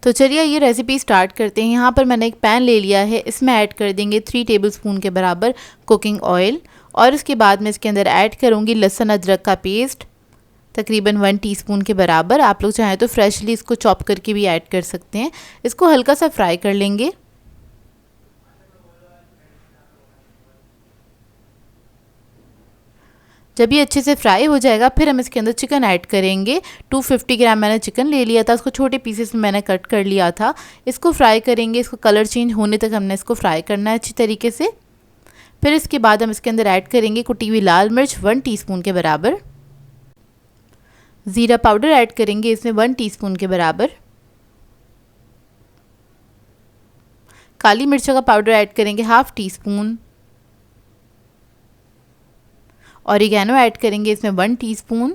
तो चलिए ये रेसिपी स्टार्ट करते हैं। यहाँ पर मैंने एक पैन ले लिया है, इसमें ऐड कर देंगे 3 टेबलस्पून के बराबर कुकिंग ऑयल और इसके बाद मैं इसके अंदर ऐड करूँगी लहसुन अदरक का पेस्ट तकरीबन 1 टीस्पून के बराबर। आप लोग चाहें तो फ्रेशली इसको चॉप करके भी ऐड कर सकते हैं। इसको हल्का सा फ्राई कर लेंगे। जब ये अच्छे से फ्राई हो जाएगा फिर हम इसके अंदर चिकन ऐड करेंगे। 250 ग्राम मैंने चिकन ले लिया था, उसको छोटे पीसेस में मैंने कट कर लिया था। इसको फ्राई करेंगे, इसको कलर चेंज होने तक हमने इसको फ्राई करना है अच्छी तरीके से। फिर इसके बाद हम इसके अंदर ऐड करेंगे कुटी हुई लाल मिर्च 1 टीस्पून के बराबर। ज़ीरा पाउडर ऐड करेंगे इसमें 1 टीस्पून के बराबर। काली मिर्चों का पाउडर ऐड करेंगे 1/2 टीस्पून। ऑरिगेनो ऐड करेंगे इसमें 1 टीस्पून।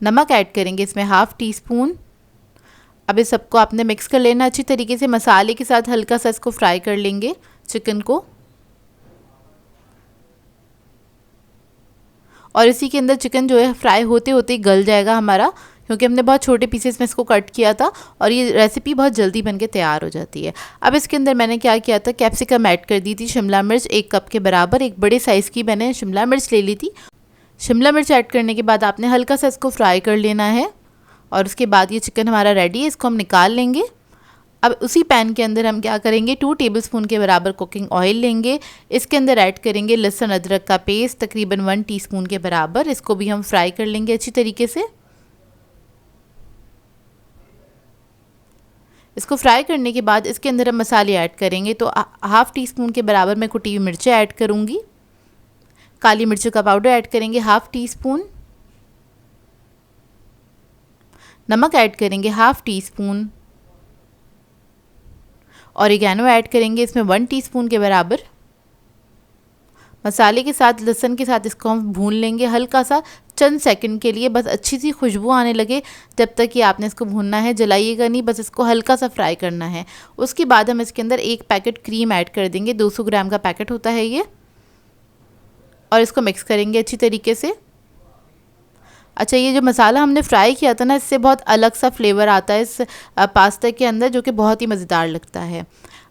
नमक ऐड करेंगे इसमें हाफ़ टी स्पून। अब इस सबको आपने मिक्स कर लेना अच्छी तरीके से। मसाले के साथ हल्का सा इसको फ्राई कर लेंगे चिकन को। और इसी के अंदर चिकन जो है फ्राई होते होते गल जाएगा हमारा, क्योंकि हमने बहुत छोटे पीसेस में इसको कट किया था और ये रेसिपी बहुत जल्दी बनके तैयार हो जाती है। अब इसके अंदर मैंने क्या किया था, कैप्सिकम ऐड कर दी थी, शिमला मिर्च 1 कप के बराबर, एक बड़े साइज़ की मैंने शिमला मिर्च ले ली थी। शिमला मिर्च ऐड करने के बाद आपने हल्का सा इसको फ्राई कर लेना है और उसके बाद ये चिकन हमारा रेडी है, इसको हम निकाल लेंगे। अब उसी पैन के अंदर हम क्या करेंगे, 2 टेबलस्पून के बराबर कुकिंग ऑयल लेंगे। इसके अंदर ऐड करेंगे लहसुन अदरक का पेस्ट तकरीबन 1 टीस्पून के बराबर। इसको भी हम फ्राई कर लेंगे अच्छी तरीके से। इसको फ्राई करने के बाद इसके अंदर हम मसाले ऐड करेंगे। तो हाफ़ टी स्पून के बराबर मैं कुटी हुई मिर्चें ऐड करूँगी। काली मिर्चों का पाउडर ऐड करेंगे हाफ़ टी स्पून। नमक ऐड करेंगे half tea spoon. Oregano add करेंगे इसमें 1 टीस्पून के बराबर। मसाले के साथ लहसुन के साथ इसको हम भून लेंगे हल्का सा, चंद सेकंड के लिए, बस अच्छी सी खुशबू आने लगे जब तक कि आपने इसको भूनना है, जलाइएगा नहीं, बस इसको हल्का सा फ्राई करना है। उसके बाद हम इसके अंदर 1 पैकेट क्रीम ऐड कर देंगे, 200 ग्राम का पैकेट होता है ये, और इसको मिक्स करेंगे अच्छी तरीके से। अच्छा, ये जो मसाला हमने फ्राई किया था ना, इससे बहुत अलग सा फ्लेवर आता है इस पास्ता के अंदर, जो कि बहुत ही मज़ेदार लगता है।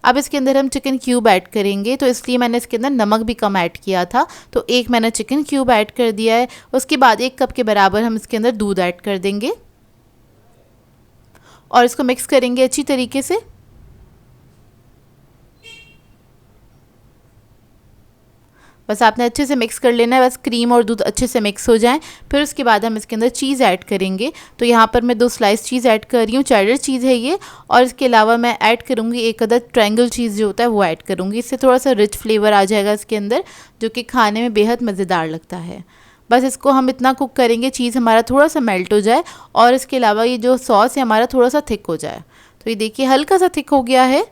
अब इसके अंदर हम चिकन क्यूब ऐड करेंगे, तो इसलिए मैंने इसके अंदर नमक भी कम ऐड किया था, तो 1 मैंने चिकन क्यूब ऐड कर दिया है। उसके बाद 1 कप के बराबर हम इसके अंदर दूध ऐड कर देंगे और इसको मिक्स करेंगे अच्छी तरीके से। बस आपने अच्छे से मिक्स कर लेना है, बस क्रीम और दूध अच्छे से मिक्स हो जाएं। फिर उसके बाद हम इसके अंदर चीज़ ऐड करेंगे। तो यहाँ पर मैं 2 स्लाइस चीज़ ऐड कर रही हूँ, चेडर चीज़ है ये, और इसके अलावा मैं ऐड करूँगी 1 अदद ट्रायंगल चीज़ जो होता है वो ऐड करूँगी। इससे थोड़ा सा रिच फ्लेवर आ जाएगा इसके अंदर, जो कि खाने में बेहद मज़ेदार लगता है। बस इसको हम इतना कुक करेंगे, चीज़ हमारा थोड़ा सा मेल्ट हो जाए और इसके अलावा ये जो सॉस है हमारा थोड़ा सा थिक हो जाए। तो ये देखिए हल्का सा थिक हो गया है।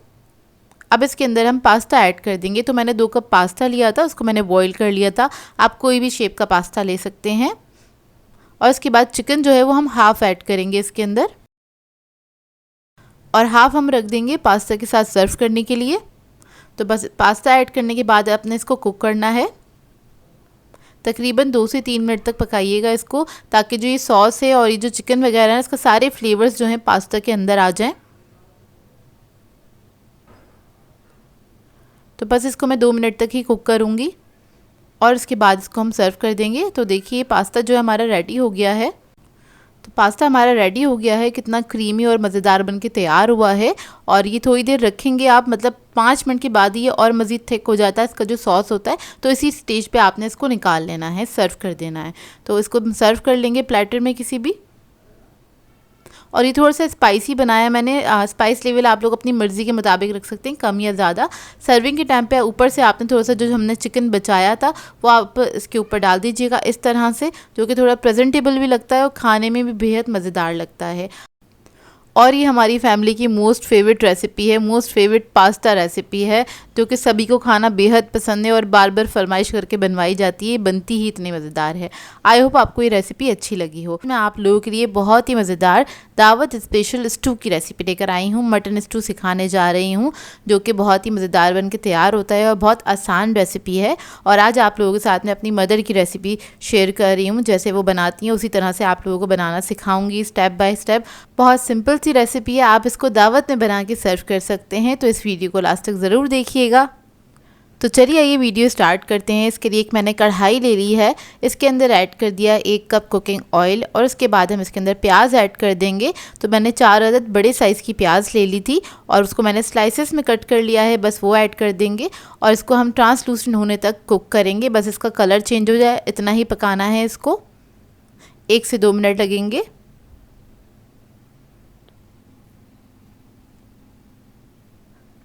अब इसके अंदर हम पास्ता ऐड कर देंगे। तो मैंने 2 कप पास्ता लिया था, उसको मैंने बॉईल कर लिया था। आप कोई भी शेप का पास्ता ले सकते हैं। और इसके बाद चिकन जो है वो हम हाफ़ ऐड करेंगे इसके अंदर, और हाफ़ हम रख देंगे पास्ता के साथ सर्व करने के लिए। तो बस पास्ता ऐड करने के बाद आपने इसको कुक करना है, तकरीबन 2 से 3 मिनट तक पकाइएगा इसको, ताकि जो ये सॉस है और ये जो चिकन वगैरह है इसका सारे फ्लेवर्स जो हैं पास्ता के अंदर आ जाएँ। तो बस इसको मैं 2 मिनट तक ही कुक करूँगी और उसके बाद इसको हम सर्व कर देंगे। तो देखिए पास्ता जो है हमारा रेडी हो गया है। तो पास्ता हमारा रेडी हो गया है, कितना क्रीमी और मज़ेदार बनके तैयार हुआ है। और ये थोड़ी देर रखेंगे आप, मतलब 5 मिनट के बाद ही ये और मज़ीद थिक हो जाता है इसका जो सॉस होता है। तो इसी स्टेज पे आपने इसको निकाल लेना है, सर्व कर देना है। तो इसको सर्व कर लेंगे प्लेटर में किसी भी। और ये थोड़ा सा स्पाइसी बनाया मैंने, स्पाइस लेवल आप लोग अपनी मर्ज़ी के मुताबिक रख सकते हैं, कम या ज़्यादा। सर्विंग के टाइम पे ऊपर से आपने थोड़ा सा जो हमने चिकन बचाया था वो आप इसके ऊपर डाल दीजिएगा इस तरह से, जो कि थोड़ा प्रेजेंटेबल भी लगता है और खाने में भी बेहद मज़ेदार लगता है। और ये हमारी फैमिली की मोस्ट फेवरेट रेसिपी है, मोस्ट फेवरेट पास्ता रेसिपी है, जो कि सभी को खाना बेहद पसंद है और बार बार फरमाइश करके बनवाई जाती है, बनती ही इतनी मज़ेदार है। आई होप आपको ये रेसिपी अच्छी लगी हो। मैं आप लोगों के लिए बहुत ही मज़ेदार दावत स्पेशल स्टू की रेसिपी लेकर आई हूँ। मटन स्टू सिखाने जा रही हूँ, जो कि बहुत ही मज़ेदार बन के तैयार होता है और बहुत आसान रेसिपी है। और आज आप लोगों के साथ में अपनी मदर की रेसिपी शेयर कर रही हूँ, जैसे वो बनाती हैं उसी तरह से आप लोगों को बनाना सिखाऊंगी स्टेप बाय स्टेप। बहुत सिंपल सी रेसिपी है, आप इसको दावत में बना के सर्व कर सकते हैं। तो इस वीडियो को लास्ट तक ज़रूर देखिएगा। तो चलिए आइए वीडियो स्टार्ट करते हैं। इसके लिए एक मैंने कढ़ाई ले ली है, इसके अंदर ऐड कर दिया 1 कप कुकिंग ऑयल, और उसके बाद हम इसके अंदर प्याज ऐड कर देंगे। तो मैंने 4 अदद बड़े साइज़ की प्याज ले ली थी और उसको मैंने स्लाइसेस में कट कर लिया है, बस वो ऐड कर देंगे और इसको हम ट्रांसलूसेंट होने तक कुक करेंगे। बस इसका कलर चेंज हो जाए इतना ही पकाना है इसको, 1 से 2 मिनट लगेंगे।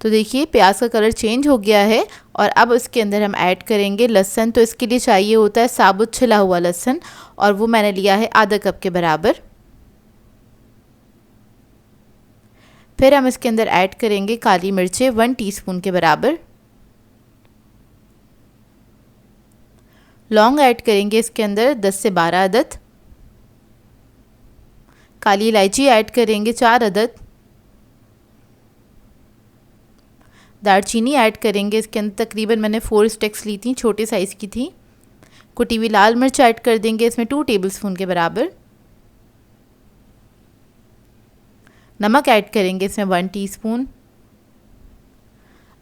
तो देखिए प्याज का कलर चेंज हो गया है और अब इसके अंदर हम ऐड करेंगे लहसुन। तो इसके लिए चाहिए होता है साबुत छिला हुआ लहसुन, और वो मैंने लिया है आधा कप के बराबर। फिर हम इसके अंदर ऐड करेंगे काली मिर्चें 1 टीस्पून के बराबर। लौंग ऐड करेंगे इसके अंदर 10 से 12 अदद। काली इलायची ऐड करेंगे 4 अदद। दालचीनी ऐड करेंगे, इसके अंदर तकरीबन मैंने 4 स्टिक्स ली थी, छोटे साइज़ की थी। कुटी हुई लाल मिर्च ऐड कर देंगे इसमें 2 टेबलस्पून के बराबर। नमक ऐड करेंगे इसमें 1 टीस्पून।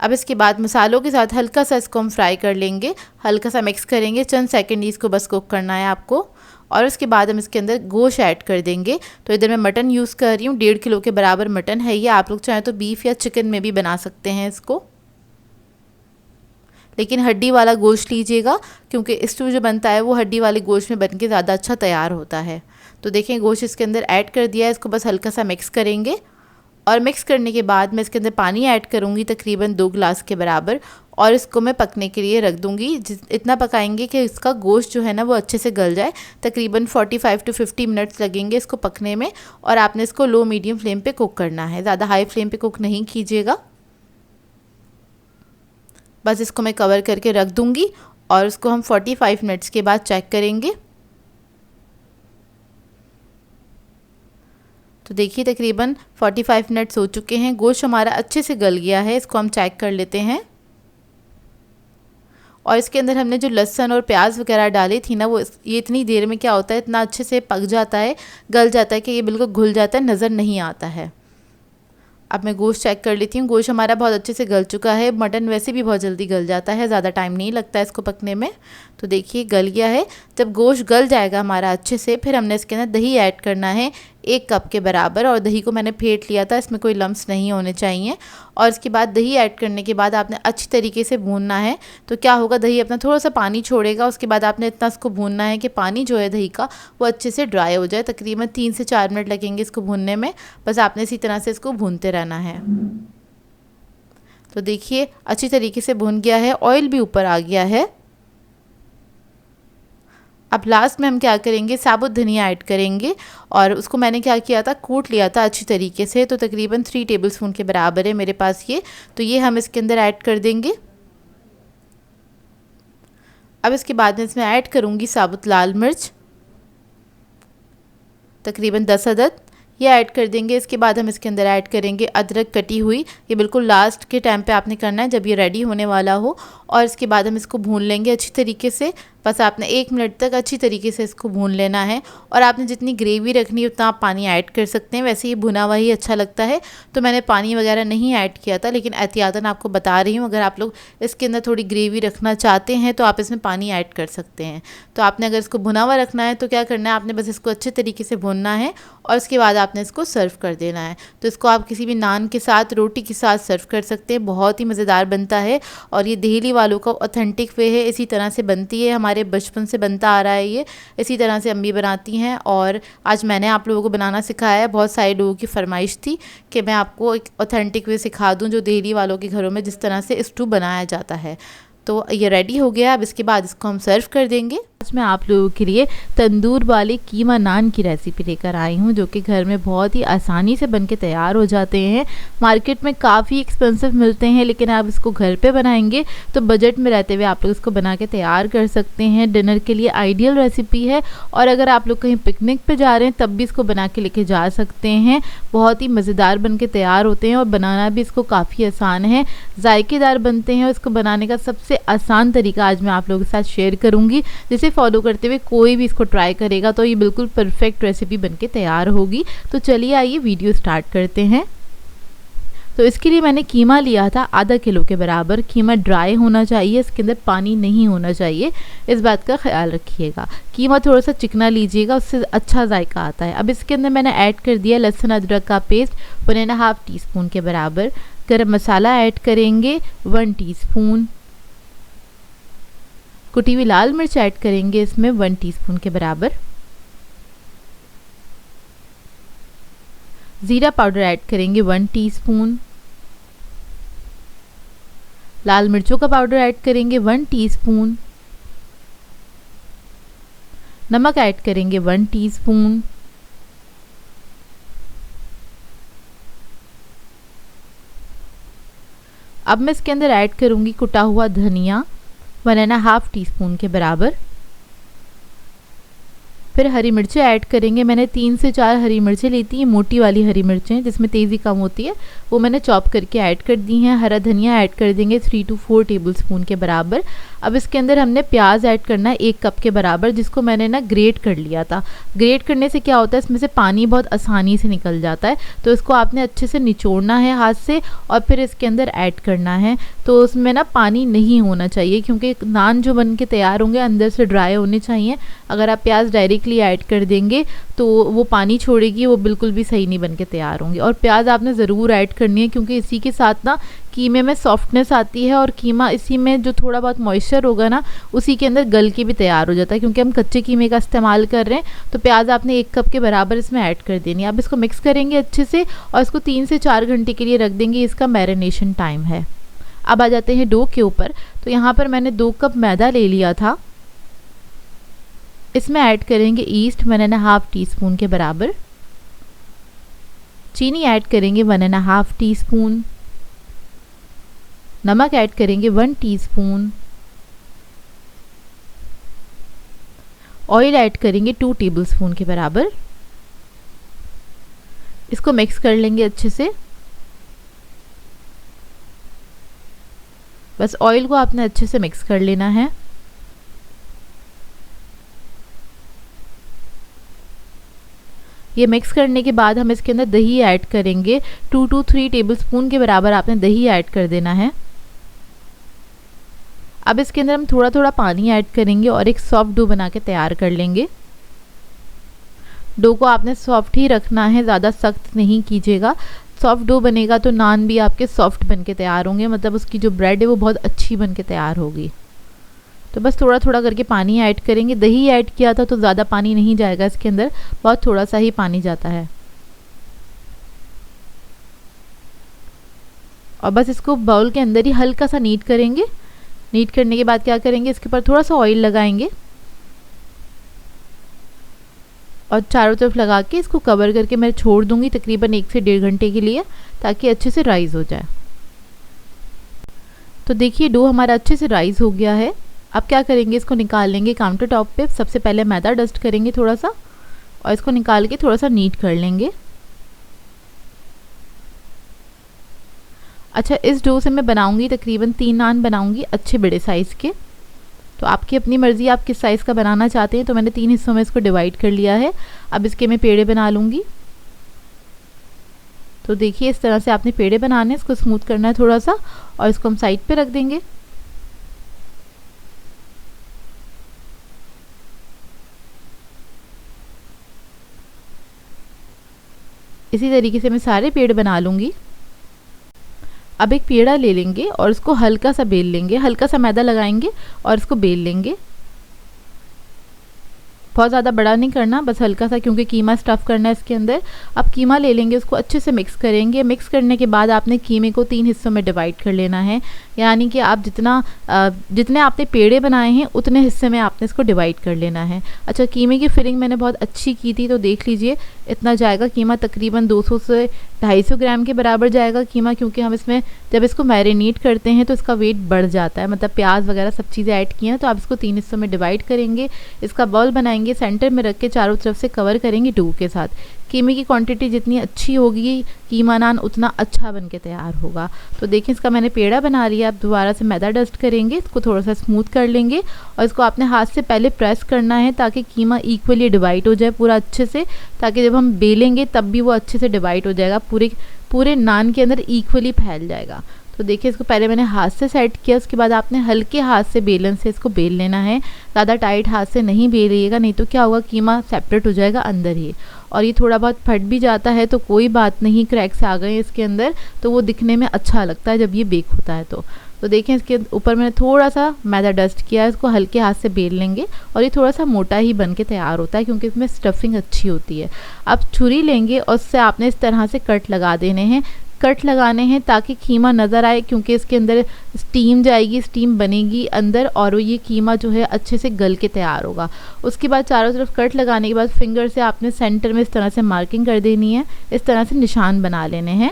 अब इसके बाद मसालों के साथ हल्का सा इसको हम फ्राई कर लेंगे, हल्का सा मिक्स करेंगे, चंद सेकंड इसको बस कुक करना है आपको। और उसके बाद हम इसके अंदर गोश्त ऐड कर देंगे। तो इधर मैं मटन यूज़ कर रही हूँ, 1.5 किलो के बराबर मटन है ये। आप लोग चाहें तो बीफ या चिकन में भी बना सकते हैं इसको, लेकिन हड्डी वाला गोश्त लीजिएगा, क्योंकि स्टू जो बनता है वो हड्डी वाले गोश्त में बन के ज़्यादा अच्छा तैयार होता है। तो देखें गोश्त इसके अंदर ऐड कर दिया है, इसको बस हल्का सा मिक्स करेंगे। और मिक्स करने के बाद मैं इसके अंदर पानी ऐड करूँगी तकरीबन 2 गिलास के बराबर, और इसको मैं पकने के लिए रख दूँगी। इतना पकाएंगे कि इसका गोश्त जो है ना वो अच्छे से गल जाए। तकरीबन 45 टू 50 मिनट्स लगेंगे इसको पकने में, और आपने इसको लो मीडियम फ्लेम पे कुक करना है, ज़्यादा हाई फ्लेम पे कुक नहीं कीजिएगा। बस इसको मैं कवर करके रख दूँगी और उसको हम 45 मिनट्स के बाद चेक करेंगे। तो देखिए तकरीबन 45 मिनट्स हो चुके हैं, गोश्त हमारा अच्छे से गल गया है। इसको हम चेक कर लेते हैं। और इसके अंदर हमने जो लहसुन और प्याज वगैरह डाली थी ना, वो ये इतनी देर में क्या होता है, इतना अच्छे से पक जाता है, गल जाता है कि ये बिल्कुल घुल जाता है, नज़र नहीं आता है। अब मैं गोश्त चेक कर लेती हूँ। गोश्त हमारा बहुत अच्छे से गल चुका है। मटन वैसे भी बहुत जल्दी गल जाता है, ज़्यादा टाइम नहीं लगता है इसको पकने में। तो देखिए गल गया है। जब गोश्त गल जाएगा हमारा अच्छे से, फिर हमने इसके अंदर दही ऐड करना है 1 कप के बराबर, और दही को मैंने फेंट लिया था, इसमें कोई लम्स नहीं होने चाहिए। और इसके बाद दही ऐड करने के बाद आपने अच्छी तरीके से भूनना है। तो क्या होगा, दही अपना थोड़ा सा पानी छोड़ेगा, उसके बाद आपने इतना इसको भूनना है कि पानी जो है दही का वो अच्छे से ड्राई हो जाए। तकरीबन 3 से 4 मिनट लगेंगे इसको भूनने में, बस आपने इसी तरह से इसको भूनते रहना है। तो देखिए अच्छी तरीके से भून गया है, ऑयल भी ऊपर आ गया है। अब लास्ट में हम क्या करेंगे, साबुत धनिया ऐड करेंगे, और उसको मैंने क्या किया था, कूट लिया था अच्छी तरीके से। तो तकरीबन 3 टेबलस्पून के बराबर है मेरे पास ये। तो ये हम इसके अंदर ऐड कर देंगे। अब इसके बाद में इसमें ऐड करूँगी साबुत लाल मिर्च, तकरीबन 10 अदद, ये ऐड कर देंगे। इसके बाद हम इसके अंदर ऐड करेंगे अदरक कटी हुई। ये बिल्कुल लास्ट के टाइम पे आपने करना है, जब ये रेडी होने वाला हो। और इसके बाद हम इसको भून लेंगे अच्छी तरीके से। बस आपने 1 मिनट तक अच्छी तरीके से इसको भून लेना है। और आपने जितनी ग्रेवी रखनी है उतना आप पानी ऐड कर सकते हैं, वैसे ये भुना हुआ ही अच्छा लगता है। तो मैंने पानी वगैरह नहीं ऐड किया था, लेकिन एहतियातन आपको बता रही हूँ, अगर आप लोग इसके अंदर थोड़ी ग्रेवी रखना चाहते हैं तो आप इसमें पानी ऐड कर सकते हैं। तो आपने अगर इसको भुना हुआ रखना है तो क्या करना है, आपने बस इसको अच्छे तरीके से भूनना है, और उसके बाद आपने इसको सर्व कर देना है। तो इसको आप किसी भी नान के साथ, रोटी के साथ सर्व कर सकते हैं। बहुत ही मज़ेदार बनता है, और ये दिल्ली वालों का ऑथेंटिक वे है, इसी तरह से बनती है, हमारे बचपन से बनता आ रहा है ये, इसी तरह से अम्मी बनाती हैं। और आज मैंने आप लोगों को बनाना सिखाया है। बहुत सारे लोगों की फरमाइश थी कि मैं आपको एक ऑथेंटिक वे सिखा दूँ, जो दिल्ली वालों के घरों में जिस तरह से स्टू बनाया जाता है। तो ये रेडी हो गया। अब इसके बाद इसको हम सर्व कर देंगे। आज मैं आप लोगों के लिए तंदूर वाले कीमा नान की रेसिपी लेकर आई हूँ, जो कि घर में बहुत ही आसानी से बनके तैयार हो जाते हैं। मार्केट में काफ़ी एक्सपेंसिव मिलते हैं, लेकिन आप इसको घर पे बनाएंगे तो बजट में रहते हुए आप लोग इसको बना के तैयार कर सकते हैं। डिनर के लिए आइडियल रेसिपी है, और अगर आप लोग कहीं पिकनिक पे जा रहे हैं तब भी इसको बना के लेके जा सकते हैं। बहुत ही मज़ेदार बन के तैयार होते हैं, और बनाना भी इसको काफ़ी आसान है, जायकेदार बनते हैं। और इसको बनाने का सबसे आसान तरीका आज मैं आप लोगों के साथ शेयर करूंगी, जिसे फॉलो करते हुए कोई भी इसको ट्राई करेगा तो ये बिल्कुल परफेक्ट रेसिपी बनके तैयार होगी। तो चलिए आइए वीडियो स्टार्ट करते हैं। तो इसके लिए मैंने कीमा लिया था आधा किलो के बराबर। कीमा ड्राई होना चाहिए, इसके अंदर पानी नहीं होना चाहिए, इस बात का ख्याल रखिएगा। कीमा थोड़ा सा चिकना लीजिएगा, उससे अच्छा जायका आता है। अब इसके अंदर मैंने ऐड कर दिया लहसुन अदरक का पेस्ट 1.5 टीस्पून के बराबर। गरम मसाला ऐड करेंगे 1 टीस्पून। कुटी हुई लाल मिर्च ऐड करेंगे इसमें 1 टीस्पून के बराबर। ज़ीरा पाउडर ऐड करेंगे 1 टीस्पून। लाल मिर्चों का पाउडर ऐड करेंगे 1 टीस्पून। नमक ऐड करेंगे 1 टीस्पून। अब मैं इसके अंदर ऐड करूंगी कुटा हुआ धनिया 1.5 टीस्पून के बराबर। फिर हरी मिर्चें ऐड करेंगे। मैंने 3 से 4 हरी मिर्चें ली थी, मोटी वाली हरी मिर्चें जिसमें तेज़ी कम होती है, वो मैंने चॉप करके ऐड कर दी हैं। हरा धनिया ऐड कर देंगे 3 to 4 टेबलस्पून के बराबर। अब इसके अंदर हमने प्याज ऐड करना है 1 कप के बराबर, जिसको मैंने ना ग्रेट कर लिया था। ग्रेट करने से क्या होता है, इसमें से पानी बहुत आसानी से निकल जाता है, तो इसको आपने अच्छे से निचोड़ना है हाथ से और फिर इसके अंदर ऐड करना है। तो उसमें ना पानी नहीं होना चाहिए, क्योंकि नान जो बन के तैयार होंगे अंदर से ड्राई होने चाहिए। अगर आप प्याज डायरेक्टली ऐड कर देंगे तो वो पानी छोड़ेगी, वो बिल्कुल भी सही नहीं बन के तैयार होंगे। और प्याज आपने ज़रूर ऐड करनी है, क्योंकि इसी के साथ ना कीमे में सॉफ्टनेस आती है और कीमा इसी में जो थोड़ा बहुत मॉइस्चर होगा ना उसी के अंदर गल के भी तैयार हो जाता है। क्योंकि हम कच्चे कीमे का इस्तेमाल कर रहे हैं, तो प्याज आपने 1 कप के बराबर इसमें ऐड कर देनी है। अब इसको मिक्स करेंगे अच्छे से और इसको 3 से 4 घंटे के लिए रख देंगे, इसका मैरिनेशन टाइम है। अब आ जाते हैं डो के ऊपर। तो यहाँ पर मैंने 2 कप मैदा ले लिया था, इसमें ऐड करेंगे ईस्ट 1.5 टीस्पून के बराबर। चीनी ऐड करेंगे 1.5 टीस्पून। नमक ऐड करेंगे 1 टीस्पून। ऑयल ऐड करेंगे 2 टेबलस्पून के बराबर। इसको मिक्स कर लेंगे अच्छे से। बस ऑयल को आपने अच्छे से मिक्स कर लेना है। ये मिक्स करने के बाद हम इसके अंदर दही ऐड करेंगे। 2 to 3 टेबलस्पून के बराबर आपने दही ऐड कर देना है। अब इसके अंदर हम थोड़ा थोड़ा पानी ऐड करेंगे और एक सॉफ्ट डो बना के तैयार कर लेंगे। डो को आपने सॉफ्ट ही रखना है, ज़्यादा सख्त नहीं कीजिएगा। सॉफ्ट डो बनेगा तो नान भी आपके सॉफ्ट बन के तैयार होंगे, मतलब उसकी जो ब्रेड है वो बहुत अच्छी बन के तैयार होगी। तो बस थोड़ा थोड़ा करके पानी ऐड करेंगे। दही ऐड किया था तो ज़्यादा पानी नहीं जाएगा इसके अंदर, बहुत थोड़ा सा ही पानी जाता है। और बस इसको बाउल के अंदर ही हल्का सा नीट करेंगे। नीट करने के बाद क्या करेंगे, इसके ऊपर थोड़ा सा ऑयल लगाएंगे और चारों तरफ लगा के इसको कवर करके मैं छोड़ दूंगी तकरीबन 1 से 1.5 घंटे के लिए, ताकि अच्छे से राइज हो जाए। तो देखिए डो हमारा अच्छे से राइज हो गया है। अब क्या करेंगे, इसको निकाल लेंगे काउंटर टॉप पे। सबसे पहले मैदा डस्ट करेंगे थोड़ा सा और इसको निकाल के थोड़ा सा नीट कर लेंगे। अच्छा, इस डो से मैं बनाऊंगी तकरीबन 3 नान बनाऊंगी, अच्छे बड़े साइज़ के। तो आपकी अपनी मर्ज़ी, आप किस साइज़ का बनाना चाहते हैं। तो मैंने 3 हिस्सों में इसको डिवाइड कर लिया है। अब इसके मैं पेड़े बना लूँगी। तो देखिए इस तरह से आपने पेड़े बनाने, इसको स्मूथ करना है थोड़ा सा और इसको हम साइड पे रख देंगे। इसी तरीके से मैं सारे पेड़ बना लूँगी। अब एक पेड़ा ले लेंगे और इसको हल्का सा बेल लेंगे, हल्का सा मैदा लगाएंगे और इसको बेल लेंगे। बहुत ज़्यादा बड़ा नहीं करना, बस हल्का सा, क्योंकि कीमा स्टफ़ करना है इसके अंदर। अब कीमा ले लेंगे, उसको अच्छे से मिक्स करेंगे। मिक्स करने के बाद आपने कीमे को 3 हिस्सों में डिवाइड कर लेना है, यानी कि आप जितने आपने पेड़े बनाए हैं उतने हिस्से में आपने इसको डिवाइड कर लेना है। अच्छा, कीमे की फिलिंग मैंने बहुत अच्छी की थी, तो देख लीजिए इतना जाएगा कीमा, तकरीबन 200 से 250 ग्राम के बराबर जाएगा कीमा, क्योंकि हम इसमें जब इसको मैरिनेट करते हैं तो इसका वेट बढ़ जाता है, मतलब प्याज वगैरह सब चीज़ें ऐड की हैं। तो आप इसको 3 हिस्सों में डिवाइड करेंगे, इसका बॉल बनाएंगे, सेंटर में रख के चारों तरफ से कवर करेंगे डो के साथ। कीमे की क्वांटिटी जितनी अच्छी होगी कीमा नान उतना अच्छा बन के तैयार होगा। तो देखिए इसका मैंने पेड़ा बना लिया। अब दोबारा से मैदा डस्ट करेंगे, इसको थोड़ा सा स्मूथ कर लेंगे और इसको आपने हाथ से पहले प्रेस करना है ताकि कीमा इक्वली डिवाइड हो जाए पूरा अच्छे से, ताकि जब हम बेलेंगे तब भी वो अच्छे से डिवाइड हो जाएगा, पूरे नान के अंदर इक्वली फैल जाएगा। तो देखिए इसको पहले मैंने हाथ से सेट किया, उसके बाद आपने हल्के हाथ से बेलन से इसको बेल लेना है। ज़्यादा टाइट हाथ से नहीं बेलिएगा, नहीं तो क्या होगा कीमा सेपरेट हो जाएगा अंदर ही। और ये थोड़ा बहुत फट भी जाता है तो कोई बात नहीं, क्रैक्स आ गए इसके अंदर तो वो दिखने में अच्छा लगता है जब ये बेक होता है। तो देखें इसके ऊपर मैंने थोड़ा सा मैदा डस्ट किया, इसको हल्के हाथ से बेल लेंगे और ये थोड़ा सा मोटा ही बन के तैयार होता है क्योंकि इसमें स्टफिंग अच्छी होती है। अब छुरी लेंगे और उससे आपने इस तरह से कट लगा देने हैं। कट लगाने हैं ताकि कीमा नज़र आए, क्योंकि इसके अंदर स्टीम जाएगी, स्टीम बनेगी अंदर और ये कीमा जो है अच्छे से गल के तैयार होगा। उसके बाद चारों तरफ कट लगाने के बाद फिंगर से आपने सेंटर में इस तरह से मार्किंग कर देनी है, इस तरह से निशान बना लेने हैं।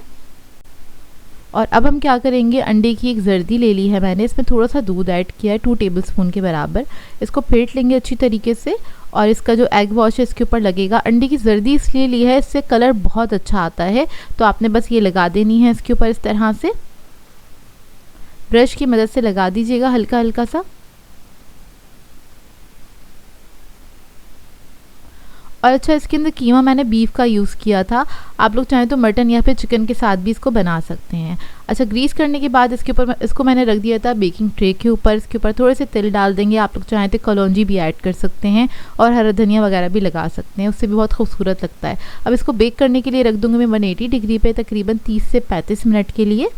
और अब हम क्या करेंगे, अंडे की एक जर्दी ले ली है मैंने, इसमें थोड़ा सा दूध ऐड किया है 2 टेबलस्पून के बराबर। इसको फेंट लेंगे अच्छी तरीके से और इसका जो एग वॉश है इसके ऊपर लगेगा। अंडे की जर्दी इसलिए ली है, इससे कलर बहुत अच्छा आता है। तो आपने बस ये लगा देनी है इसके ऊपर, इस तरह से ब्रश की मदद से लगा दीजिएगा हल्का हल्का सा। और अच्छा, इसके अंदर कीमा मैंने बीफ का यूज़ किया था, आप लोग चाहें तो मटन या फिर चिकन के साथ भी इसको बना सकते हैं। अच्छा, ग्रीस करने के बाद इसके ऊपर इसको मैंने रख दिया था बेकिंग ट्रे के ऊपर। इसके ऊपर थोड़े से तिल डाल देंगे, आप लोग चाहें तो कलौंजी भी ऐड कर सकते हैं और हरा धनिया वगैरह भी लगा सकते हैं, उससे भी बहुत खूबसूरत लगता है। अब इसको बेक करने के लिए रख दूँगी मैं 180 डिग्री पे तकरीबन 30 से 35 मिनट के लिए।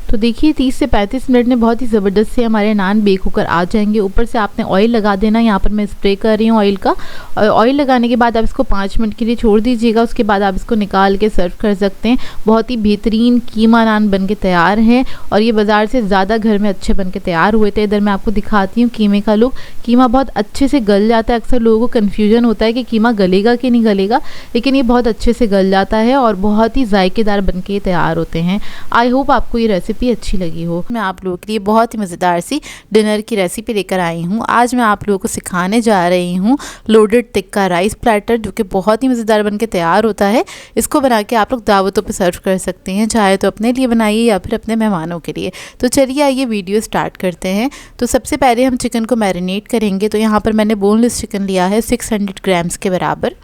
तो देखिए 30 से 35 मिनट में बहुत ही ज़बरदस्त से हमारे नान बेक होकर आ जाएंगे। ऊपर से आपने ऑयल लगा देना, यहाँ पर मैं स्प्रे कर रही हूँ ऑयल का। और ऑयल लगाने के बाद आप इसको 5 मिनट के लिए छोड़ दीजिएगा, उसके बाद आप इसको निकाल के सर्व कर सकते हैं। बहुत ही बेहतरीन कीमा नान बन के तैयार हैं और ये बाज़ार से ज़्यादा घर में अच्छे बन के तैयार हुए थे। इधर मैं आपको दिखाती हूँ कीमे का लुक। कीमा बहुत अच्छे से गल जाता है, अक्सर लोगों को कन्फ्यूजन होता है कि कीमा गलेगा कि नहीं गलेगा, लेकिन ये बहुत अच्छे से गल जाता है और बहुत ही जायकेदार बन के तैयार होते हैं। आई होप आपको ये रेसिपी अच्छी लगी हो। मैं आप लोगों के लिए बहुत ही मज़ेदार सी डिनर की रेसिपी लेकर आई हूँ। आज मैं आप लोगों को सिखाने जा रही हूँ लोडेड टिक्का राइस प्लेटर, जो कि बहुत ही मज़ेदार बन के तैयार होता है। इसको बना के आप लोग दावतों पे सर्व कर सकते हैं, चाहे तो अपने लिए बनाइए या फिर अपने मेहमानों के लिए। तो चलिए आइए वीडियो स्टार्ट करते हैं। तो सबसे पहले हम चिकन को मैरिनेट करेंगे। तो यहाँ पर मैंने बोनलेस चिकन लिया है 600 ग्राम्स के बराबर।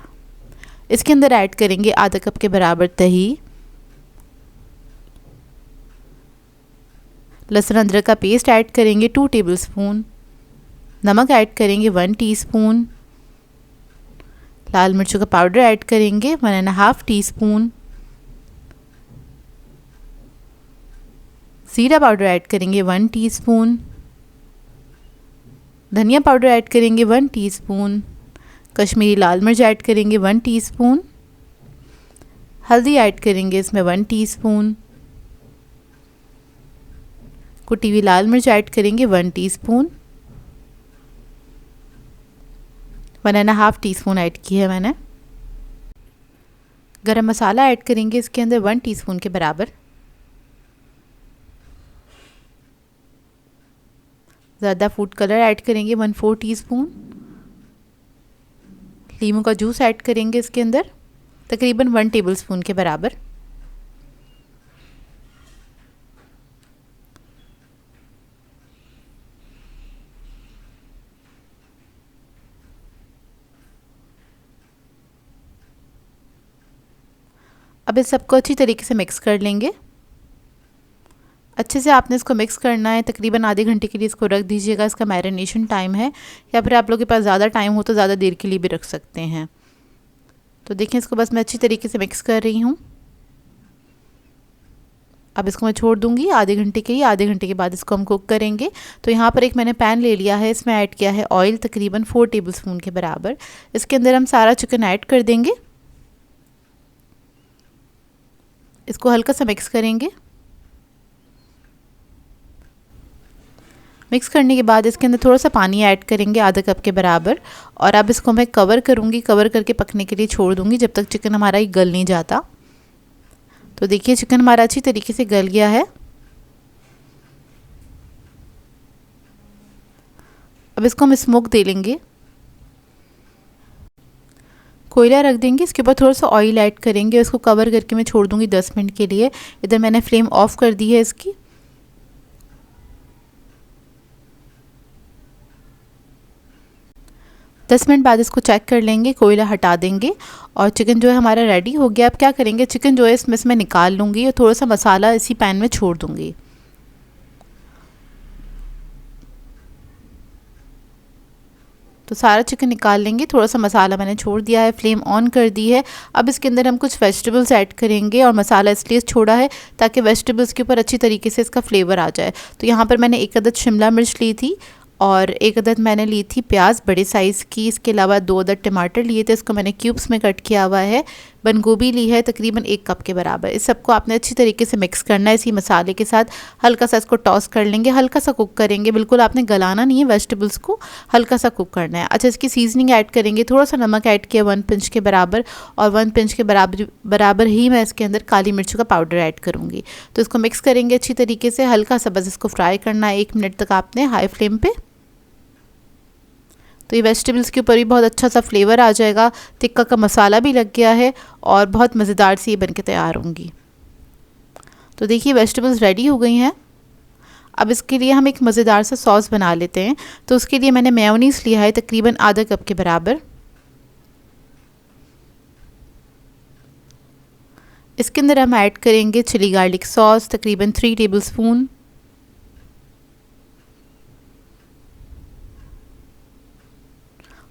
इसके अंदर ऐड करेंगे आधा कप के बराबर दही, लहसुन अदरक का पेस्ट ऐड करेंगे 2 टेबलस्पून, नमक ऐड करेंगे 1 टीस्पून, लाल मिर्चों का पाउडर ऐड करेंगे 1.5 टीस्पून, जीरा पाउडर ऐड करेंगे 1 टीस्पून, धनिया पाउडर ऐड करेंगे 1 टीस्पून, कश्मीरी लाल मिर्च ऐड करेंगे 1 टीस्पून, हल्दी ऐड करेंगे इसमें 1 टीस्पून, कुटी हुई लाल मिर्च ऐड करेंगे 1 टीस्पून, 1.5 टीस्पून ऐड की है मैंने। गरम मसाला ऐड करेंगे इसके अंदर 1 टीस्पून के बराबर। ज़्यादा फूड कलर ऐड करेंगे 1/4 टीस्पून। लीमू का जूस ऐड करेंगे इसके अंदर तकरीबन 1 टेबलस्पून के बराबर। अब इस सबको अच्छी तरीके से मिक्स कर लेंगे। अच्छे से आपने इसको मिक्स करना है, तकरीबन आधे घंटे के लिए इसको रख दीजिएगा। इसका मैरिनेशन टाइम है, या फिर आप लोगों के पास ज़्यादा टाइम हो तो ज़्यादा देर के लिए भी रख सकते हैं। तो देखें, इसको बस मैं अच्छी तरीके से मिक्स कर रही हूँ। अब इसको मैं छोड़ दूँगी आधे घंटे के लिए। आधे घंटे के बाद इसको हम कुक करेंगे। तो यहाँ पर एक मैंने पैन ले लिया है, इसमें ऐड किया है ऑयल तकरीबन 4 टेबलस्पून के बराबर। इसके अंदर हम सारा चिकन ऐड कर देंगे, इसको हल्का सा मिक्स करेंगे। मिक्स करने के बाद इसके अंदर थोड़ा सा पानी ऐड करेंगे आधा कप के बराबर, और अब इसको मैं कवर करूँगी, कवर करके पकने के लिए छोड़ दूँगी जब तक चिकन हमारा गल नहीं जाता। तो देखिए चिकन हमारा अच्छी तरीके से गल गया है। अब इसको हम स्मोक दे लेंगे, कोयला रख देंगे, इसके ऊपर थोड़ा सा ऑयल ऐड करेंगे, उसको कवर करके मैं छोड़ दूँगी 10 मिनट के लिए। इधर मैंने फ्लेम ऑफ कर दी है इसकी। दस मिनट बाद इसको चेक कर लेंगे, कोयला हटा देंगे और चिकन जो है हमारा रेडी हो गया। अब क्या करेंगे, चिकन जो है इसमें निकाल लूँगी और थोड़ा सा मसाला इसी पैन में छोड़ दूँगी। तो सारा चिकन निकाल लेंगे, थोड़ा सा मसाला मैंने छोड़ दिया है, फ्लेम ऑन कर दी है। अब इसके अंदर हम कुछ वेजिटेबल्स ऐड करेंगे, और मसाला इसलिए छोड़ा है ताकि वेजिटेबल्स के ऊपर अच्छी तरीके से इसका फ्लेवर आ जाए। तो यहाँ पर मैंने 1 अदद शिमला मिर्च ली थी और 1 अदद मैंने ली थी प्याज बड़े साइज़ की। इसके अलावा 2 अदद टमाटर लिए थे, इसको मैंने क्यूब्स में कट किया हुआ है। बंद गोभी ली है तकरीबन 1 कप के बराबर। इस सबको आपने अच्छी तरीके से मिक्स करना है इसी मसाले के साथ। हल्का सा इसको टॉस कर लेंगे, हल्का सा कुक करेंगे, बिल्कुल आपने गलाना नहीं है वेजिटेबल्स को, हल्का सा कुक करना है। अच्छा, इसकी सीजनिंग ऐड करेंगे, थोड़ा सा नमक ऐड किया 1 पिंच के बराबर, और 1 पिंच के बराबर ही मैं इसके अंदर काली मिर्चों का पाउडर ऐड करूँगी। तो इसको मिक्स करेंगे अच्छी तरीके से, हल्का सा बस इसको फ्राई करना है 1 मिनट तक आपने हाई फ्लेम पे। तो ये वेजिटेबल्स के ऊपर भी बहुत अच्छा सा फ्लेवर आ जाएगा, टिक्का का मसाला भी लग गया है और बहुत मज़ेदार सी ये बन के तैयार होंगी। तो देखिए वेजिटेबल्स रेडी हो गई हैं। अब इसके लिए हम एक मज़ेदार सा सॉस बना लेते हैं। तो उसके लिए मैंने मेयोनीज़ लिया है तकरीबन आधा कप के बराबर। इसके अंदर हम ऐड करेंगे चिली गार्लिक सॉस तकरीबन 3 टेबलस्पून।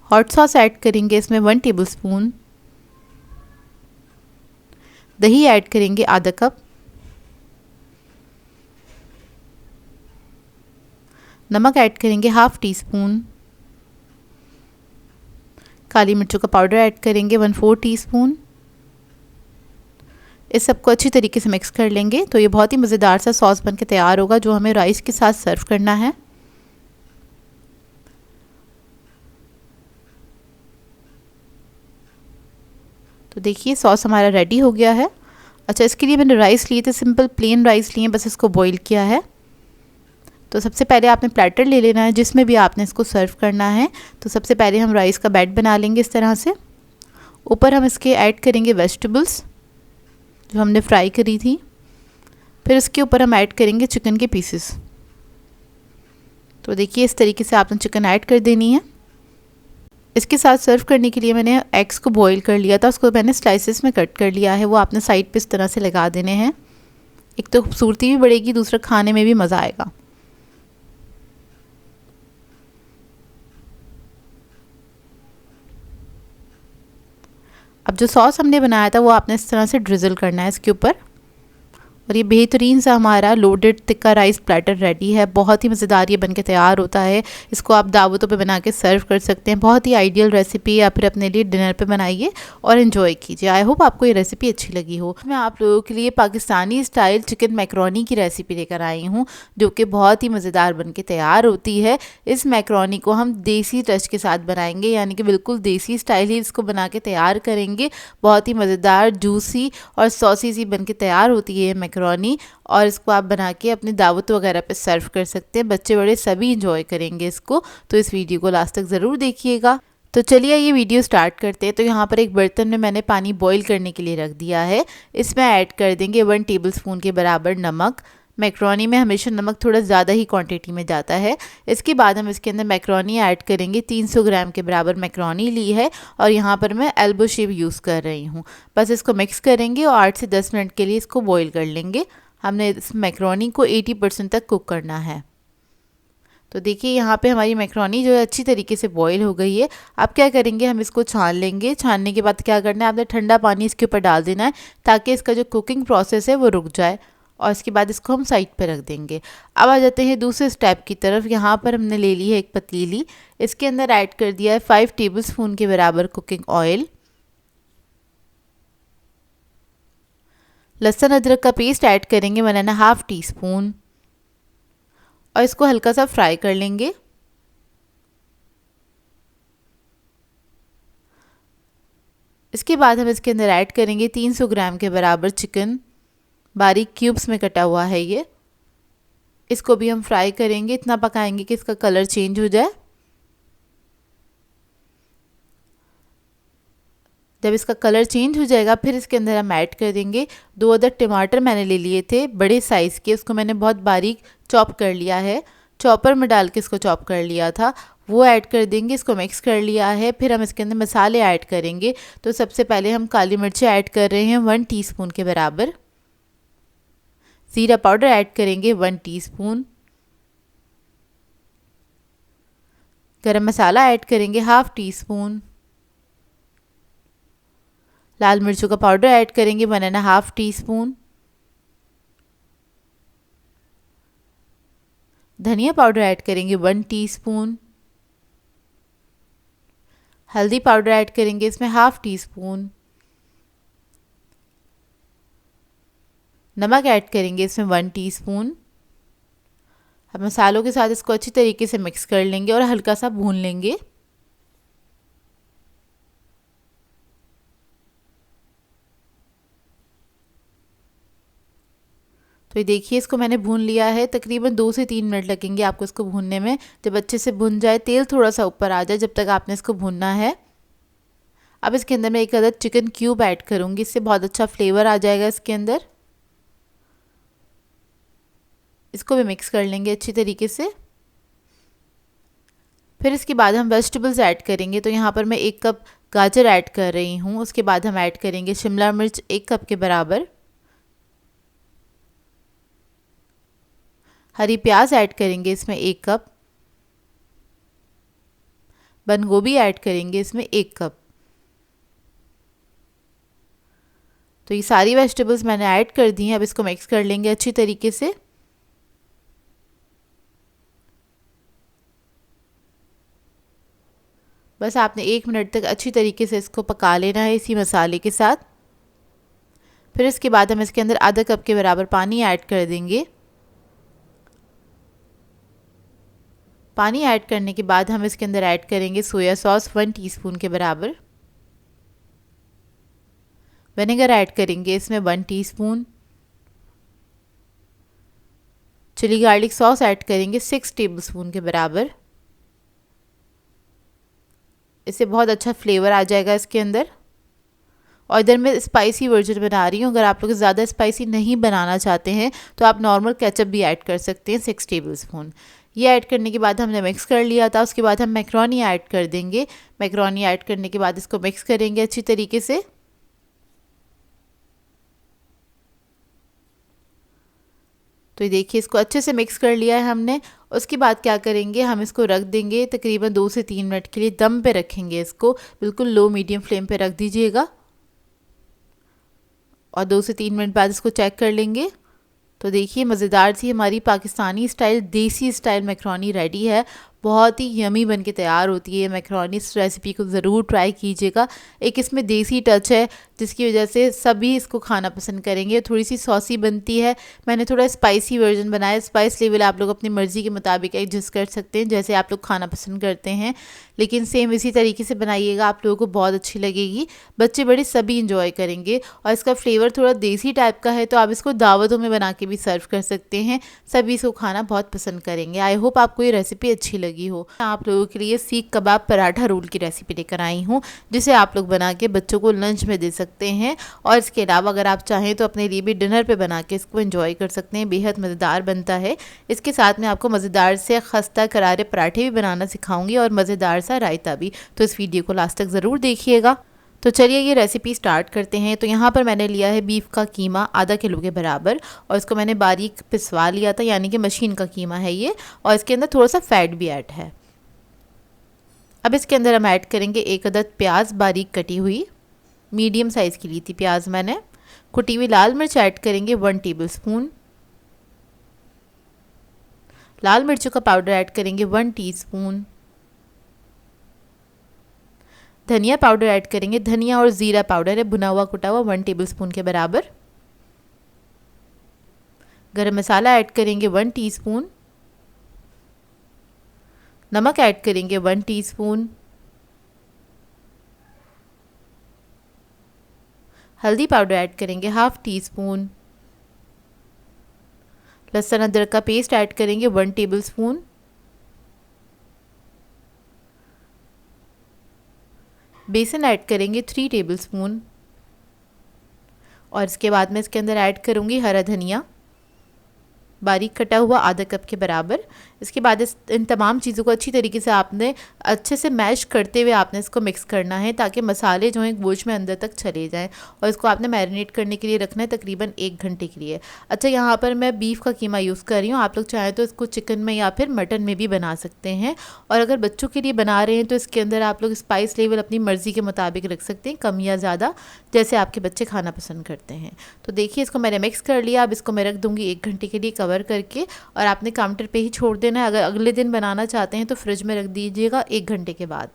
हॉट सॉस ऐड करेंगे इसमें 1 टेबलस्पून। दही ऐड करेंगे आधा कप। नमक ऐड करेंगे हाफ़ टी स्पून। काली मिर्चों का पाउडर ऐड करेंगे 1/4 टीस्पून। इस सबको अच्छी तरीके से मिक्स कर लेंगे। तो ये बहुत ही मज़ेदार सा सॉस बन के तैयार होगा जो हमें राइस के साथ सर्व करना है। तो देखिए सॉस हमारा रेडी हो गया है। अच्छा, इसके लिए मैंने राइस लिए थे, सिंपल प्लेन राइस लिए, बस इसको बॉईल किया है। तो सबसे पहले आपने प्लेटर ले लेना है जिसमें भी आपने इसको सर्व करना है। तो सबसे पहले हम राइस का बैट बना लेंगे इस तरह से। ऊपर हम इसके ऐड करेंगे वेजिटेबल्स जो हमने फ्राई करी थी। फिर इसके ऊपर हम ऐड करेंगे चिकन के पीसेस। तो देखिए इस तरीके से आपने चिकन ऐड कर देनी है। इसके साथ सर्व करने के लिए मैंने एग्स को बॉईल कर लिया था, उसको मैंने स्लाइसेस में कट कर लिया है। वो आपने साइड पे इस तरह से लगा देने हैं। एक तो खूबसूरती भी बढ़ेगी, दूसरा खाने में भी मज़ा आएगा। अब जो सॉस हमने बनाया था वो आपने इस तरह से ड्रिज़ल करना है इसके ऊपर। और ये बेहतरीन सा हमारा loaded tikka rice platter ready है। बहुत ही मज़ेदार ये बन के तैयार होता है। इसको आप दावतों पे बना के सर्व कर सकते हैं। बहुत ही आइडियल रेसिपी, या फिर अपने लिए डिनर पे बनाइए और इन्जॉय कीजिए। आई होप आपको ये रेसिपी अच्छी लगी हो। मैं आप लोगों के लिए पाकिस्तानी स्टाइल चिकन मैकरोनी की रेसिपी लेकर आई हूँ जो कि बहुत ही मज़ेदार बन के तैयार होती है। इस मैकरोनी को हम देसी टच के साथ बनाएंगे, यानी कि बिल्कुल देसी स्टाइल ही इसको बना के तैयार करेंगे। बहुत ही मज़ेदार, जूसी और सॉसी सी बन के तैयार होती है ये मैकरोनी। और इसको आप बना के अपनी दावत वगैरह पे सर्व कर सकते हैं। बच्चे बड़े सभी इंजॉय करेंगे इसको। तो इस वीडियो को लास्ट तक ज़रूर देखिएगा। तो चलिए ये वीडियो स्टार्ट करते हैं। तो यहाँ पर एक बर्तन में मैंने पानी बॉईल करने के लिए रख दिया है। इसमें ऐड कर देंगे 1 टेबलस्पून के बराबर नमक। मैकरोनी में हमेशा नमक थोड़ा ज़्यादा ही क्वांटिटी में जाता है। इसके बाद हम इसके अंदर मैकरोनी ऐड करेंगे। 300 ग्राम के बराबर मैकरोनी ली है और यहाँ पर मैं एल्बो शेप यूज़ कर रही हूँ। बस इसको मिक्स करेंगे और 8 से 10 मिनट के लिए इसको बॉईल कर लेंगे। हमने इस मैकरोनी को 80% तक कुक करना है। तो देखिए यहाँ पे हमारी मैकरोनी जो है अच्छी तरीके से बॉईल हो गई है। अब क्या करेंगे, हम इसको छान लेंगे। छानने के बाद क्या करना है, आपने ठंडा पानी इसके ऊपर डाल देना है ताकि इसका जो कुकिंग प्रोसेस है वो रुक जाए। और इसके बाद इसको हम साइड पे रख देंगे। अब आ जाते हैं दूसरे स्टेप की तरफ। यहाँ पर हमने ले ली है एक पतीली। इसके अंदर ऐड कर दिया है 5 टेबलस्पून के बराबर कुकिंग ऑयल। लहसुन अदरक का पेस्ट ऐड करेंगे 1.5 टीस्पून और इसको हल्का सा फ्राई कर लेंगे। इसके बाद हम इसके अंदर ऐड करेंगे 300 ग्राम के बराबर चिकन, बारीक क्यूब्स में कटा हुआ है ये। इसको भी हम फ्राई करेंगे, इतना पकाएंगे कि इसका कलर चेंज हो जाए। जब इसका कलर चेंज हो जाएगा फिर इसके अंदर हम ऐड कर देंगे 2 अदद टमाटर मैंने ले लिए थे बड़े साइज़ के। उसको मैंने बहुत बारीक चॉप कर लिया है, चॉपर में डाल के इसको चॉप कर लिया था, वो ऐड कर देंगे। इसको मिक्स कर लिया है। फिर हम इसके अंदर मसाले ऐड करेंगे। तो सबसे पहले हम काली मिर्चें ऐड कर रहे हैं 1 टीस्पून के बराबर। ज़ीरा पाउडर ऐड करेंगे 1 टीस्पून। गरम मसाला ऐड करेंगे हाफ़ टीस्पून। लाल मिर्चों का पाउडर ऐड करेंगे 1.5 टीस्पून। धनिया पाउडर ऐड करेंगे 1 टीस्पून। हल्दी पाउडर ऐड करेंगे इसमें हाफ़ टीस्पून। नमक ऐड करेंगे इसमें 1 टीस्पून। अब मसालों के साथ इसको अच्छी तरीके से मिक्स कर लेंगे और हल्का सा भून लेंगे। तो ये देखिए इसको मैंने भून लिया है। तकरीबन 2 से 3 मिनट लगेंगे आपको इसको भूनने में। जब अच्छे से भुन जाए, तेल थोड़ा सा ऊपर आ जाए, जब तक आपने इसको भूनना है। अब इसके अंदर मैं 1 अदद चिकन क्यूब ऐड करूँगी, इससे बहुत अच्छा फ्लेवर आ जाएगा इसके अंदर। इसको भी मिक्स कर लेंगे अच्छी तरीके से। फिर इसके बाद हम वेजिटेबल्स ऐड करेंगे। तो यहाँ पर मैं 1 कप गाजर ऐड कर रही हूँ। उसके बाद हम ऐड करेंगे शिमला मिर्च 1 कप के बराबर, हरी प्याज ऐड करेंगे इसमें 1 कप, बंद गोभी ऐड करेंगे इसमें 1 कप। तो ये सारी वेजिटेबल्स मैंने ऐड कर दी हैं। अब इसको मिक्स कर लेंगे अच्छी तरीके से। बस आपने 1 मिनट तक अच्छी तरीके से इसको पका लेना है इसी मसाले के साथ। फिर इसके बाद हम इसके अंदर आधा कप के बराबर पानी ऐड कर देंगे। पानी ऐड करने के बाद हम इसके अंदर ऐड करेंगे सोया सॉस 1 टीस्पून के बराबर, विनेगर ऐड करेंगे इसमें 1 teaspoon, chilli garlic sauce add करेंगे 6 टेबलस्पून के बराबर। इससे बहुत अच्छा फ्लेवर आ जाएगा इसके अंदर। और इधर मैं स्पाइसी वर्जन बना रही हूँ। अगर आप लोग ज़्यादा स्पाइसी नहीं बनाना चाहते हैं तो आप नॉर्मल केचप भी ऐड कर सकते हैं 6 टेबलस्पून। ये ऐड करने के बाद हमने मिक्स कर लिया था। उसके बाद हम मैक्रोनी ऐड कर देंगे। मैक्रोनी ऐड करने के बाद इसको मिक्स करेंगे अच्छी तरीके से। तो ये देखिए इसको अच्छे से मिक्स कर लिया है हमने। उसके बाद क्या करेंगे, हम इसको रख देंगे तकरीबन 2 से 3 मिनट के लिए दम पे रखेंगे इसको। बिल्कुल लो मीडियम फ्लेम पे रख दीजिएगा और 2 से 3 मिनट बाद इसको चेक कर लेंगे। तो देखिए मज़ेदार सी हमारी पाकिस्तानी स्टाइल देसी स्टाइल मैक्रोनी रेडी है। बहुत ही यमी बन के तैयार होती है मैक्रोनी। इस रेसिपी को ज़रूर ट्राई कीजिएगा। एक इसमें देसी टच है जिसकी वजह से सभी इसको खाना पसंद करेंगे। थोड़ी सी सॉसी बनती है। मैंने थोड़ा स्पाइसी वर्जन बनाया। स्पाइस लेवल आप लोग अपनी मर्ज़ी के मुताबिक एडजस्ट कर सकते हैं, जैसे आप लोग खाना पसंद करते हैं। लेकिन सेम इसी तरीके से बनाइएगा, आप लोगों को बहुत अच्छी लगेगी। बच्चे बड़े सभी इंजॉय करेंगे। और इसका फ्लेवर थोड़ा देसी टाइप का है, तो आप इसको दावतों में बना के भी सर्व कर सकते हैं। सभी इसको खाना बहुत पसंद करेंगे। आई होप आपको ये रेसिपी अच्छी लगी हो। आप लोगों के लिए सीख कबाब पराठा रोल की रेसिपी लेकर आई हूँ, जिसे आप लोग बना के बच्चों को लंच में दे सकते हैं। और इसके अलावा अगर आप चाहें तो अपने लिए भी डिनर पे बना के इसको एंजॉय कर सकते हैं। बेहद मज़ेदार बनता है। इसके साथ में आपको मज़ेदार से खस्ता करारे पराठे भी बनाना सिखाऊंगी और मज़ेदार सा रायता भी। तो इस वीडियो को लास्ट तक ज़रूर देखिएगा। तो चलिए ये रेसिपी स्टार्ट करते हैं। तो यहाँ पर मैंने लिया है बीफ का कीमा आधा किलो के बराबर और इसको मैंने बारीक पिसवा लिया था, यानी कि मशीन का कीमा है ये। और इसके अंदर थोड़ा सा फैट भी ऐड है। अब इसके अंदर हम ऐड करेंगे 1 अदद प्याज बारीक कटी हुई, मीडियम साइज़ की ली थी प्याज मैंने। कुटी हुई लाल मिर्च ऐड करेंगे 1 टेबलस्पून। लाल मिर्चों का पाउडर ऐड करेंगे 1 टीस्पून। धनिया पाउडर ऐड करेंगे। धनिया और ज़ीरा पाउडर है भुना हुआ कुटा हुआ 1 टेबलस्पून के बराबर। गरम मसाला ऐड करेंगे 1 टीस्पून। नमक ऐड करेंगे 1 टीस्पून। हल्दी पाउडर ऐड करेंगे 1/2 टीस्पून। लहसुन अदरक का पेस्ट ऐड करेंगे 1 टेबलस्पून। बेसन ऐड करेंगे 3 टेबलस्पून। और इसके बाद मैं इसके अंदर ऐड करूँगी हरा धनिया बारीक कटा हुआ आधा कप के बराबर। इसके बाद इन तमाम चीज़ों को अच्छी तरीके से आपने अच्छे से मैश करते हुए आपने इसको मिक्स करना है, ताकि मसाले जो हैं गोश्त में अंदर तक चले जाएं। और इसको आपने मैरिनेट करने के लिए रखना है तकरीबन 1 घंटे के लिए। अच्छा, यहाँ पर मैं बीफ का कीमा यूज़ कर रही हूँ। आप लोग चाहें तो इसको चिकन में या फिर मटन में भी बना सकते हैं। और अगर बच्चों के लिए बना रहे हैं तो इसके अंदर आप लोग स्पाइस लेवल अपनी मर्ज़ी के मुताबिक रख सकते हैं, कम या ज़्यादा, जैसे आपके बच्चे खाना पसंद करते हैं। तो देखिए इसको मैंने मिक्स कर लिया। अब इसको मैं रख दूँगी 1 घंटे के लिए कवर करके, और आपने काउंटर पे ही छोड़ देना है। अगर अगले दिन बनाना चाहते हैं तो फ्रिज में रख दीजिएगा 1 घंटे के बाद।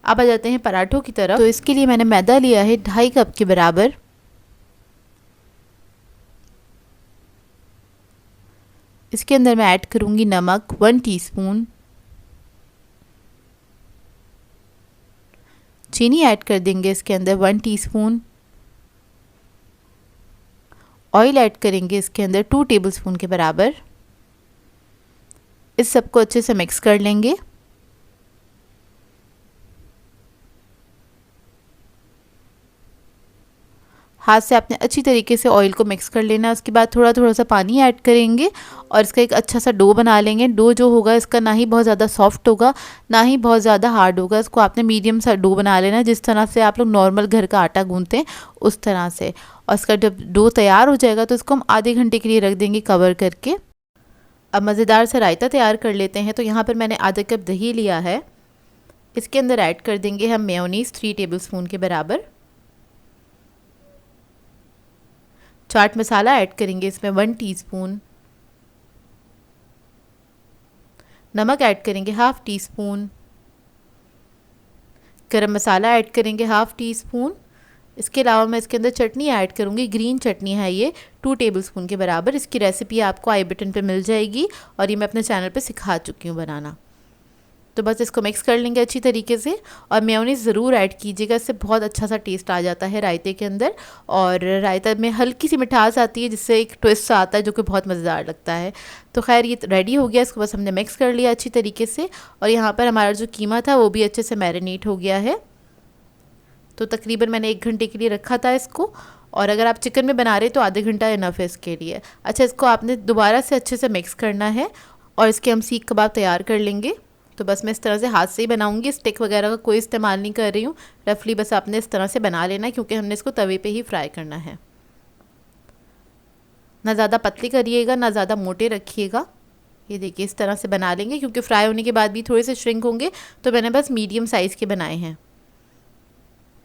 अब आ जाते हैं पराठों की तरफ। तो इसके लिए मैंने मैदा लिया है 2.5 कप के बराबर। इसके अंदर मैं ऐड करूंगी नमक 1 टीस्पून। चीनी ऐड कर देंगे इसके अंदर 1 टीस्पून। ऑयल ऐड करेंगे इसके अंदर 2 टेबलस्पून के बराबर। इस सबको अच्छे से मिक्स कर लेंगे। हाथ से आपने अच्छी तरीके से ऑयल को मिक्स कर लेना है। उसके बाद थोड़ा थोड़ा सा पानी ऐड करेंगे और इसका एक अच्छा सा डो बना लेंगे। डो जो होगा इसका ना ही बहुत ज़्यादा सॉफ्ट होगा ना ही बहुत ज़्यादा हार्ड होगा। इसको आपने मीडियम सा डो बना लेना है, जिस तरह से आप लोग नॉर्मल घर का आटा गूंथते हैं उस तरह से। और इसका जब डो तैयार हो जाएगा तो इसको हम आधे घंटे के लिए रख देंगे कवर करके। अब मज़ेदार सा रायता तैयार कर लेते हैं। तो यहाँ पर मैंने आधा कप दही लिया है। इसके अंदर ऐड कर देंगे हम मेयोनीज़ 3 टेबलस्पून के बराबर। चाट मसाला ऐड करेंगे इसमें 1 टीस्पून। नमक ऐड करेंगे 1/2 टीस्पून। गरम मसाला ऐड करेंगे 1/2 टीस्पून। इसके अलावा मैं इसके अंदर चटनी ऐड करूँगी, ग्रीन चटनी है ये 2 टेबलस्पून के बराबर। इसकी रेसिपी आपको आई बटन पे मिल जाएगी और ये मैं अपने चैनल पे सिखा चुकी हूँ बनाना। तो बस इसको मिक्स कर लेंगे अच्छी तरीके से। और मेयोनीज़ ज़रूर ऐड कीजिएगा, इससे बहुत अच्छा सा टेस्ट आ जाता है रायते के अंदर। और रायता में हल्की सी मिठास आती है, जिससे एक ट्विस्ट आता है जो कि बहुत मज़ेदार लगता है। तो खैर ये रेडी हो गया। इसको बस हमने मिक्स कर लिया अच्छी तरीके से। और यहाँ पर हमारा जो कीमा था वो भी अच्छे से मैरिनेट हो गया है। तो तकरीबन मैंने 1 घंटे के लिए रखा था इसको। और अगर आप चिकन में बना रहे तो आधे घंटा इनफ है इसके लिए। अच्छा, इसको आपने दोबारा से अच्छे से मिक्स करना है और इसके हम सीख कबाब तैयार कर लेंगे। तो बस मैं इस तरह से हाथ से ही बनाऊंगी, स्टिक वगैरह का कोई इस्तेमाल नहीं कर रही हूँ। रफली बस आपने इस तरह से बना लेना है, क्योंकि हमने इसको तवे पे ही फ्राई करना है। ना ज़्यादा पतली करिएगा ना ज़्यादा मोटे रखिएगा। ये देखिए इस तरह से बना लेंगे, क्योंकि फ्राई होने के बाद भी थोड़े से श्रिंक होंगे। तो मैंने बस मीडियम साइज़ के बनाए हैं।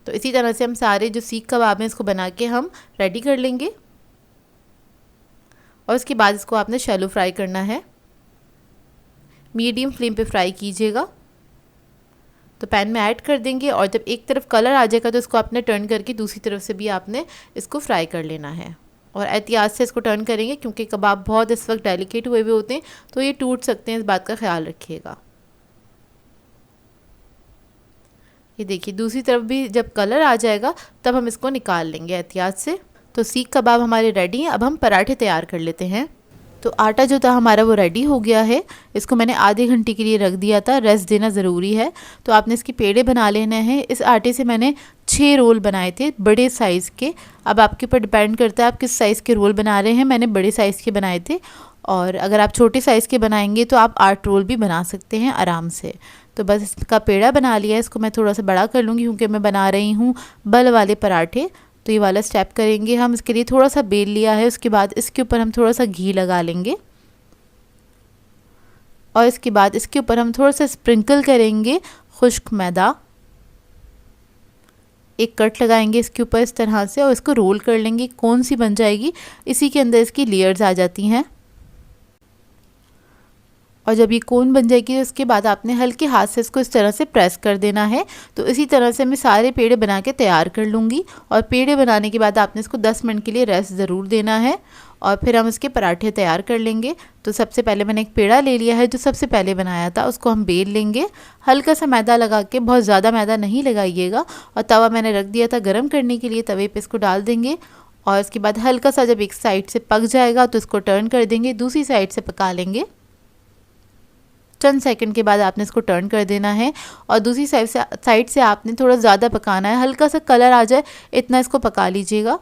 तो इसी तरह से हम सारे जो सीख कबाब हैं इसको बना के हम रेडी कर लेंगे। और उसके बाद इसको आपने शैलो फ्राई करना है, मीडियम फ्लेम पे फ्राई कीजिएगा। तो पैन में ऐड कर देंगे और जब एक तरफ कलर आ जाएगा तो इसको आपने टर्न करके दूसरी तरफ से भी आपने इसको फ्राई कर लेना है। और एहतियात से इसको टर्न करेंगे, क्योंकि कबाब बहुत इस वक्त डेलिकेट हुए होते हैं तो ये टूट सकते हैं, इस बात का ख्याल रखिएगा। ये देखिए दूसरी तरफ भी जब कलर आ जाएगा तब हम इसको निकाल लेंगे एहतियात से। तो सीख कबाब हमारे रेडी हैं। अब हम पराठे तैयार कर लेते हैं। तो आटा जो था हमारा वो रेडी हो गया है। इसको मैंने आधे घंटे के लिए रख दिया था, रेस्ट देना ज़रूरी है। तो आपने इसके पेड़े बना लेने हैं। इस आटे से मैंने 6 रोल बनाए थे बड़े साइज़ के। अब आपके ऊपर डिपेंड करता है आप किस साइज़ के रोल बना रहे हैं। मैंने बड़े साइज़ के बनाए थे, और अगर आप छोटे साइज़ के बनाएंगे तो आप 8 रोल भी बना सकते हैं आराम से। तो बस इसका पेड़ा बना लिया है। इसको मैं थोड़ा सा बड़ा कर लूँगी, क्योंकि मैं बना रही हूँ बल वाले पराठे। तो ये वाला स्टेप करेंगे हम। इसके लिए थोड़ा सा बेल लिया है। उसके बाद इसके ऊपर हम थोड़ा सा घी लगा लेंगे और इसके बाद इसके ऊपर हम थोड़ा सा स्प्रिंकल करेंगे खुश्क मैदा। एक कट लगाएंगे इसके ऊपर इस तरह से और इसको रोल कर लेंगे। कौन सी बन जाएगी, इसी के अंदर इसकी लेयर्स आ जाती हैं। और जब ये कोन बन जाएगी उसके बाद आपने हल्के हाथ से इसको इस तरह से प्रेस कर देना है। तो इसी तरह से मैं सारे पेड़े बना के तैयार कर लूँगी। और पेड़े बनाने के बाद आपने इसको 10 मिनट के लिए रेस्ट ज़रूर देना है, और फिर हम इसके पराठे तैयार कर लेंगे। तो सबसे पहले मैंने एक पेड़ा ले लिया है जो सबसे पहले बनाया था, उसको हम बेल लेंगे हल्का सा मैदा लगा के। बहुत ज़्यादा मैदा नहीं लगाइएगा। और तवा मैंने रख दिया था गर्म करने के लिए, तवे पे इसको डाल देंगे। और इसके बाद हल्का सा जब एक साइड से पक जाएगा तो इसको टर्न कर देंगे, दूसरी साइड से पका लेंगे। चंद सेकंड के बाद आपने इसको टर्न कर देना है और दूसरी साइड से आपने थोड़ा ज़्यादा पकाना है। हल्का सा कलर आ जाए इतना इसको पका लीजिएगा।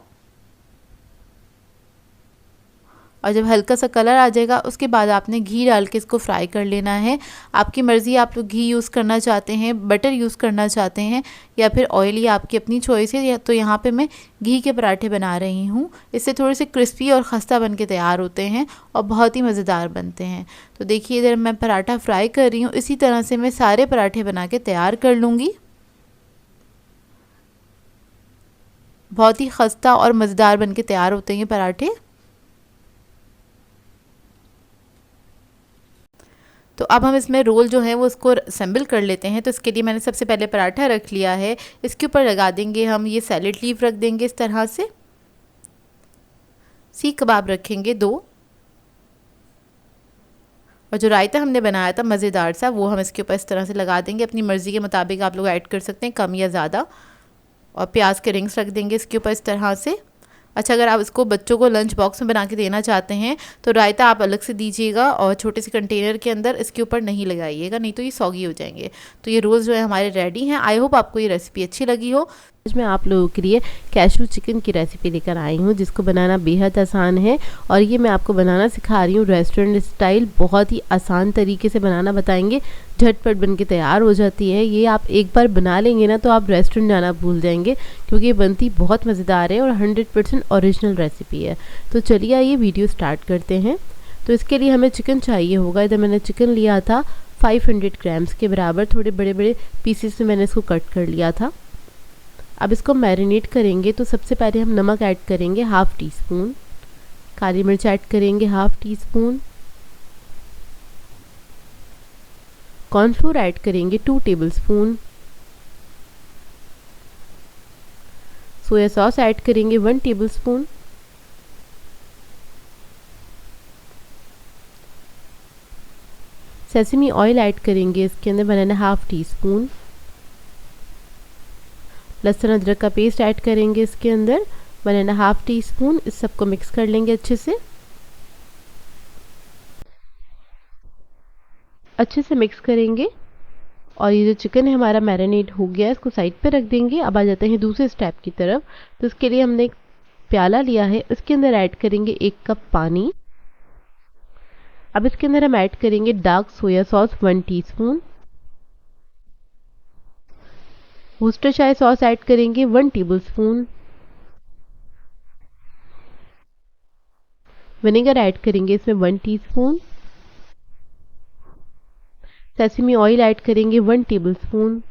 और जब हल्का सा कलर आ जाएगा उसके बाद आपने घी डाल के इसको फ्राई कर लेना है। आपकी मर्ज़ी, आप लोग घी यूज़ करना चाहते हैं, बटर यूज़ करना चाहते हैं, या फिर ऑयल, या आपकी अपनी चॉइस है। तो यहाँ पे मैं घी के पराठे बना रही हूँ। इससे थोड़े से क्रिस्पी और खस्ता बन के तैयार होते हैं और बहुत ही मज़ेदार बनते हैं। तो देखिए इधर मैं पराठा फ्राई कर रही हूँ। इसी तरह से मैं सारे पराठे बना के तैयार कर लूँगी। बहुत ही खस्ता और मज़ेदार बन के तैयार होते हैं ये पराठे। तो अब हम इसमें रोल जो है वो उसको असेंबल कर लेते हैं। तो इसके लिए मैंने सबसे पहले पराठा रख लिया है। इसके ऊपर लगा देंगे हम ये सैलेड लीफ, रख देंगे इस तरह से। सीख कबाब रखेंगे 2, और जो रायता हमने बनाया था मज़ेदार सा वो हम इसके ऊपर इस तरह से लगा देंगे। अपनी मर्ज़ी के मुताबिक आप लोग ऐड कर सकते हैं, कम या ज़्यादा। और प्याज के रिंग्स रख देंगे इसके ऊपर इस तरह से। अच्छा, अगर आप इसको बच्चों को लंच बॉक्स में बना के देना चाहते हैं तो रायता आप अलग से दीजिएगा और छोटे से कंटेनर के अंदर इसके ऊपर नहीं लगाइएगा, नहीं तो ये सॉगी हो जाएंगे। तो ये रोल्स जो है हमारे रेडी हैं। आई होप आपको ये रेसिपी अच्छी लगी हो। आज मैं आप लोगों के लिए कैशू चिकन की रेसिपी लेकर आई हूँ, जिसको बनाना बेहद आसान है और ये मैं आपको बनाना सिखा रही हूँ रेस्टोरेंट स्टाइल। बहुत ही आसान तरीके से बनाना बताएंगे, झटपट बन के तैयार हो जाती है। ये आप एक बार बना लेंगे ना तो आप रेस्टोरेंट जाना भूल जाएंगे, क्योंकि ये बनती बहुत मज़ेदार है और 100% ओरिजिनल रेसिपी है। तो चलिए आइए वीडियो स्टार्ट करते हैं। तो इसके लिए हमें चिकन चाहिए होगा। इधर मैंने चिकन लिया था 500 ग्राम्स के बराबर, थोड़े बड़े बड़े पीसेस में मैंने इसको कट कर लिया था। अब इसको मैरिनेट करेंगे तो सबसे पहले हम नमक ऐड करेंगे हाफ़ टी स्पून, काली मिर्च ऐड करेंगे half tea spoon, cornflour add करेंगे 2 टेबलस्पून, सोया सॉस ऐड करेंगे 1 टेबलस्पून, सेसमी ऑयल ऐड करेंगे इसके अंदर 1.5 टी स्पून, लहसुन अदरक का पेस्ट ऐड करेंगे इसके अंदर 1.5 टी स्पून। इस सबको मिक्स कर लेंगे अच्छे से मिक्स करेंगे। और ये जो चिकन है हमारा मैरिनेट हो गया है, इसको साइड पे रख देंगे। अब आ जाते हैं दूसरे स्टेप की तरफ। तो इसके लिए हमने एक प्याला लिया है, इसके अंदर ऐड करेंगे 1 कप पानी। अब इसके अंदर हम ऐड करेंगे dark soya sauce 1 teaspoon, Worcestershire sauce add करेंगे 1 टेबलस्पून, विनेगर ऐड करेंगे इसमें 1 टीस्पून, सेसमी ऑयल ऐड करेंगे 1 टेबलस्पून,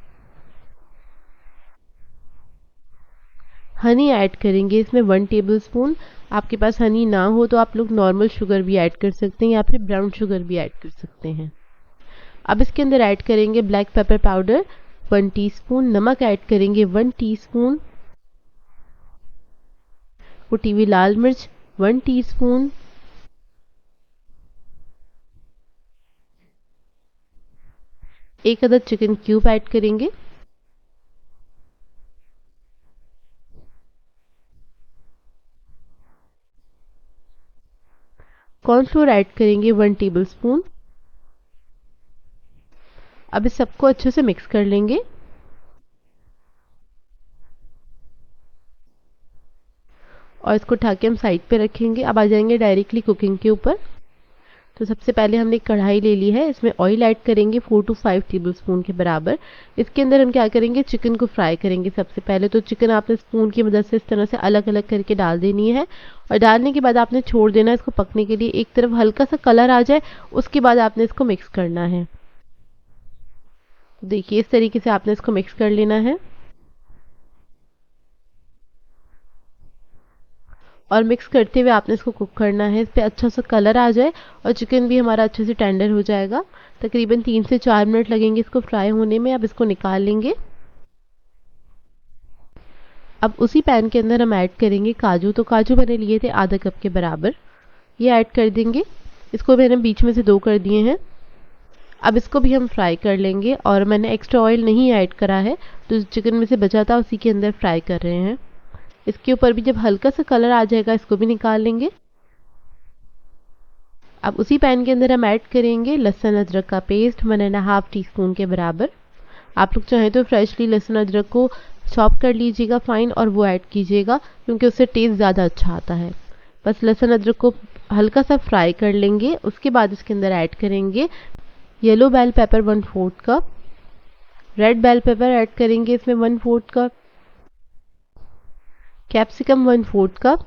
हनी ऐड करेंगे इसमें 1 टेबलस्पून। आपके पास हनी ना हो तो आप लोग नॉर्मल शुगर भी ऐड कर सकते हैं या फिर ब्राउन शुगर भी ऐड कर सकते हैं। अब इसके अंदर ऐड करेंगे ब्लैक पेपर पाउडर 1 टीस्पून, नमक ऐड करेंगे 1 टीस्पून, कुटी हुई लाल मिर्च 1 टीस्पून, एक अदद चिकन क्यूब ऐड करेंगे, कॉर्नफ्लोर ऐड करेंगे 1 टेबलस्पून। अब इस सबको अच्छे से मिक्स कर लेंगे और इसको उठा के हम साइड पे रखेंगे। अब आ जाएंगे डायरेक्टली कुकिंग के ऊपर। तो सबसे पहले हमने एक कढ़ाई ले ली है, इसमें ऑयल ऐड करेंगे 4 to 5 टेबलस्पून के बराबर। इसके अंदर हम क्या करेंगे, चिकन को फ्राई करेंगे। सबसे पहले तो चिकन आपने स्पून की मदद से इस तरह से अलग अलग करके डाल देनी है और डालने के बाद आपने छोड़ देना है इसको पकने के लिए। एक तरफ हल्का सा कलर आ जाए उसके बाद आपने इसको मिक्स करना है। देखिए इस तरीके से आपने इसको मिक्स कर लेना है और मिक्स करते हुए आपने इसको कुक करना है। इस पे अच्छा सा कलर आ जाए और चिकन भी हमारा अच्छे से टेंडर हो जाएगा। तकरीबन 3 से 4 मिनट लगेंगे इसको फ्राई होने में। अब इसको निकाल लेंगे। अब उसी पैन के अंदर हम ऐड करेंगे काजू। तो काजू मैंने लिए थे आधा कप के बराबर, ये ऐड कर देंगे। इसको मैंने बीच में से 2 कर दिए हैं। अब इसको भी हम फ्राई कर लेंगे और मैंने एक्स्ट्रा ऑयल नहीं ऐड करा है, तो चिकन में से बचा था उसी के अंदर फ्राई कर रहे हैं। इसके ऊपर भी जब हल्का सा कलर आ जाएगा इसको भी निकाल लेंगे। अब उसी पैन के अंदर हम ऐड करेंगे लहसुन अदरक का पेस्ट 1.5 टीस्पून के बराबर। आप लोग चाहें तो फ्रेशली लहसुन अदरक को चॉप कर लीजिएगा फाइन और वो ऐड कीजिएगा, क्योंकि उससे टेस्ट ज़्यादा अच्छा आता है। बस लहसुन अदरक को हल्का सा फ्राई कर लेंगे। उसके बाद इसके अंदर ऐड करेंगे yellow bell pepper 1/4 cup, red bell pepper add करेंगे इसमें 1/4 कप, कैप्सिकम 1/4 कप।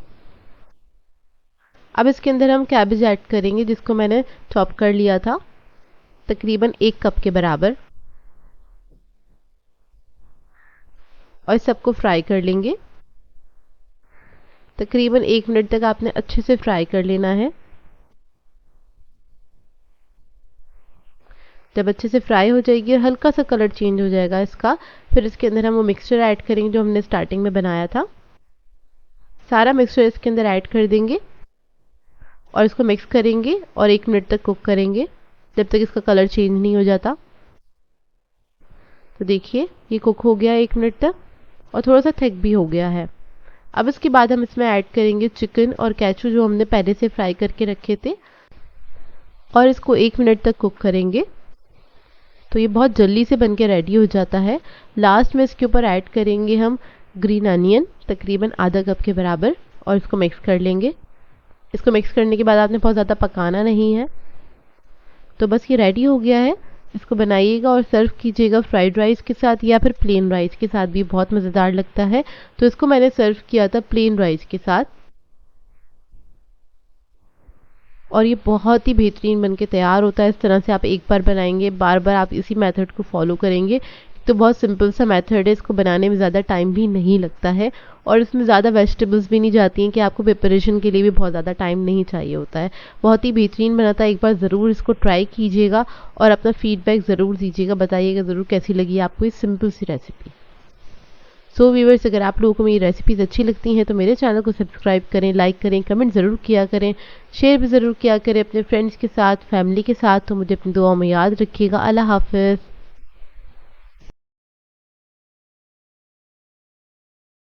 अब इसके अंदर हम कैबेज ऐड करेंगे जिसको मैंने चॉप कर लिया था, तकरीबन 1 कप के बराबर, और इस सबको फ्राई कर लेंगे। तकरीबन 1 मिनट तक आपने अच्छे से फ्राई कर लेना है। जब अच्छे से फ्राई हो जाएगी और हल्का सा कलर चेंज हो जाएगा इसका, फिर इसके अंदर हम वो मिक्सचर ऐड करेंगे जो हमने स्टार्टिंग में बनाया था। सारा मिक्सचर इसके अंदर ऐड कर देंगे और इसको मिक्स करेंगे और 1 मिनट तक कुक करेंगे जब तक इसका कलर चेंज नहीं हो जाता। तो देखिए ये कुक हो गया 1 मिनट तक और थोड़ा सा थिक भी हो गया है। अब इसके बाद हम इसमें ऐड करेंगे चिकन और कैचू जो हमने पहले से फ्राई करके रखे थे, और इसको 1 मिनट तक कुक करेंगे। तो ये बहुत जल्दी से बनके रेडी हो जाता है। लास्ट में इसके ऊपर ऐड करेंगे हम ग्रीन अनियन, तकरीबन आधा कप के बराबर, और इसको मिक्स कर लेंगे। इसको मिक्स करने के बाद आपने बहुत ज़्यादा पकाना नहीं है। तो बस ये रेडी हो गया है। इसको बनाइएगा और सर्व कीजिएगा फ्राइड राइस के साथ या फिर प्लेन राइस के साथ भी बहुत मज़ेदार लगता है। तो इसको मैंने सर्व किया था प्लेन राइस के साथ, और ये बहुत ही बेहतरीन बनके तैयार होता है। इस तरह से आप एक बार बनाएंगे, बार बार आप इसी मेथड को फॉलो करेंगे तो बहुत सिंपल सा मेथड है। इसको बनाने में ज़्यादा टाइम भी नहीं लगता है, और इसमें ज़्यादा वेजिटेबल्स भी नहीं जाती हैं कि आपको प्रिपरेशन के लिए भी बहुत ज़्यादा टाइम नहीं चाहिए होता है। बहुत ही बेहतरीन बनाता है। एक बार ज़रूर इसको ट्राई कीजिएगा और अपना फीडबैक ज़रूर दीजिएगा, बताइएगा ज़रूर कैसी लगी आपको ये सिंपल सी रेसिपी। सो व्यूअर्स, अगर आप लोगों को मेरी रेसिपीज़ अच्छी लगती हैं तो मेरे चैनल को सब्सक्राइब करें, लाइक करें, कमेंट ज़रूर किया करें, शेयर भी ज़रूर किया करें अपने फ्रेंड्स के साथ, फैमिली के साथ। तो मुझे अपनी दुआओं में याद रखिएगा। अल्लाह हाफ़िज़।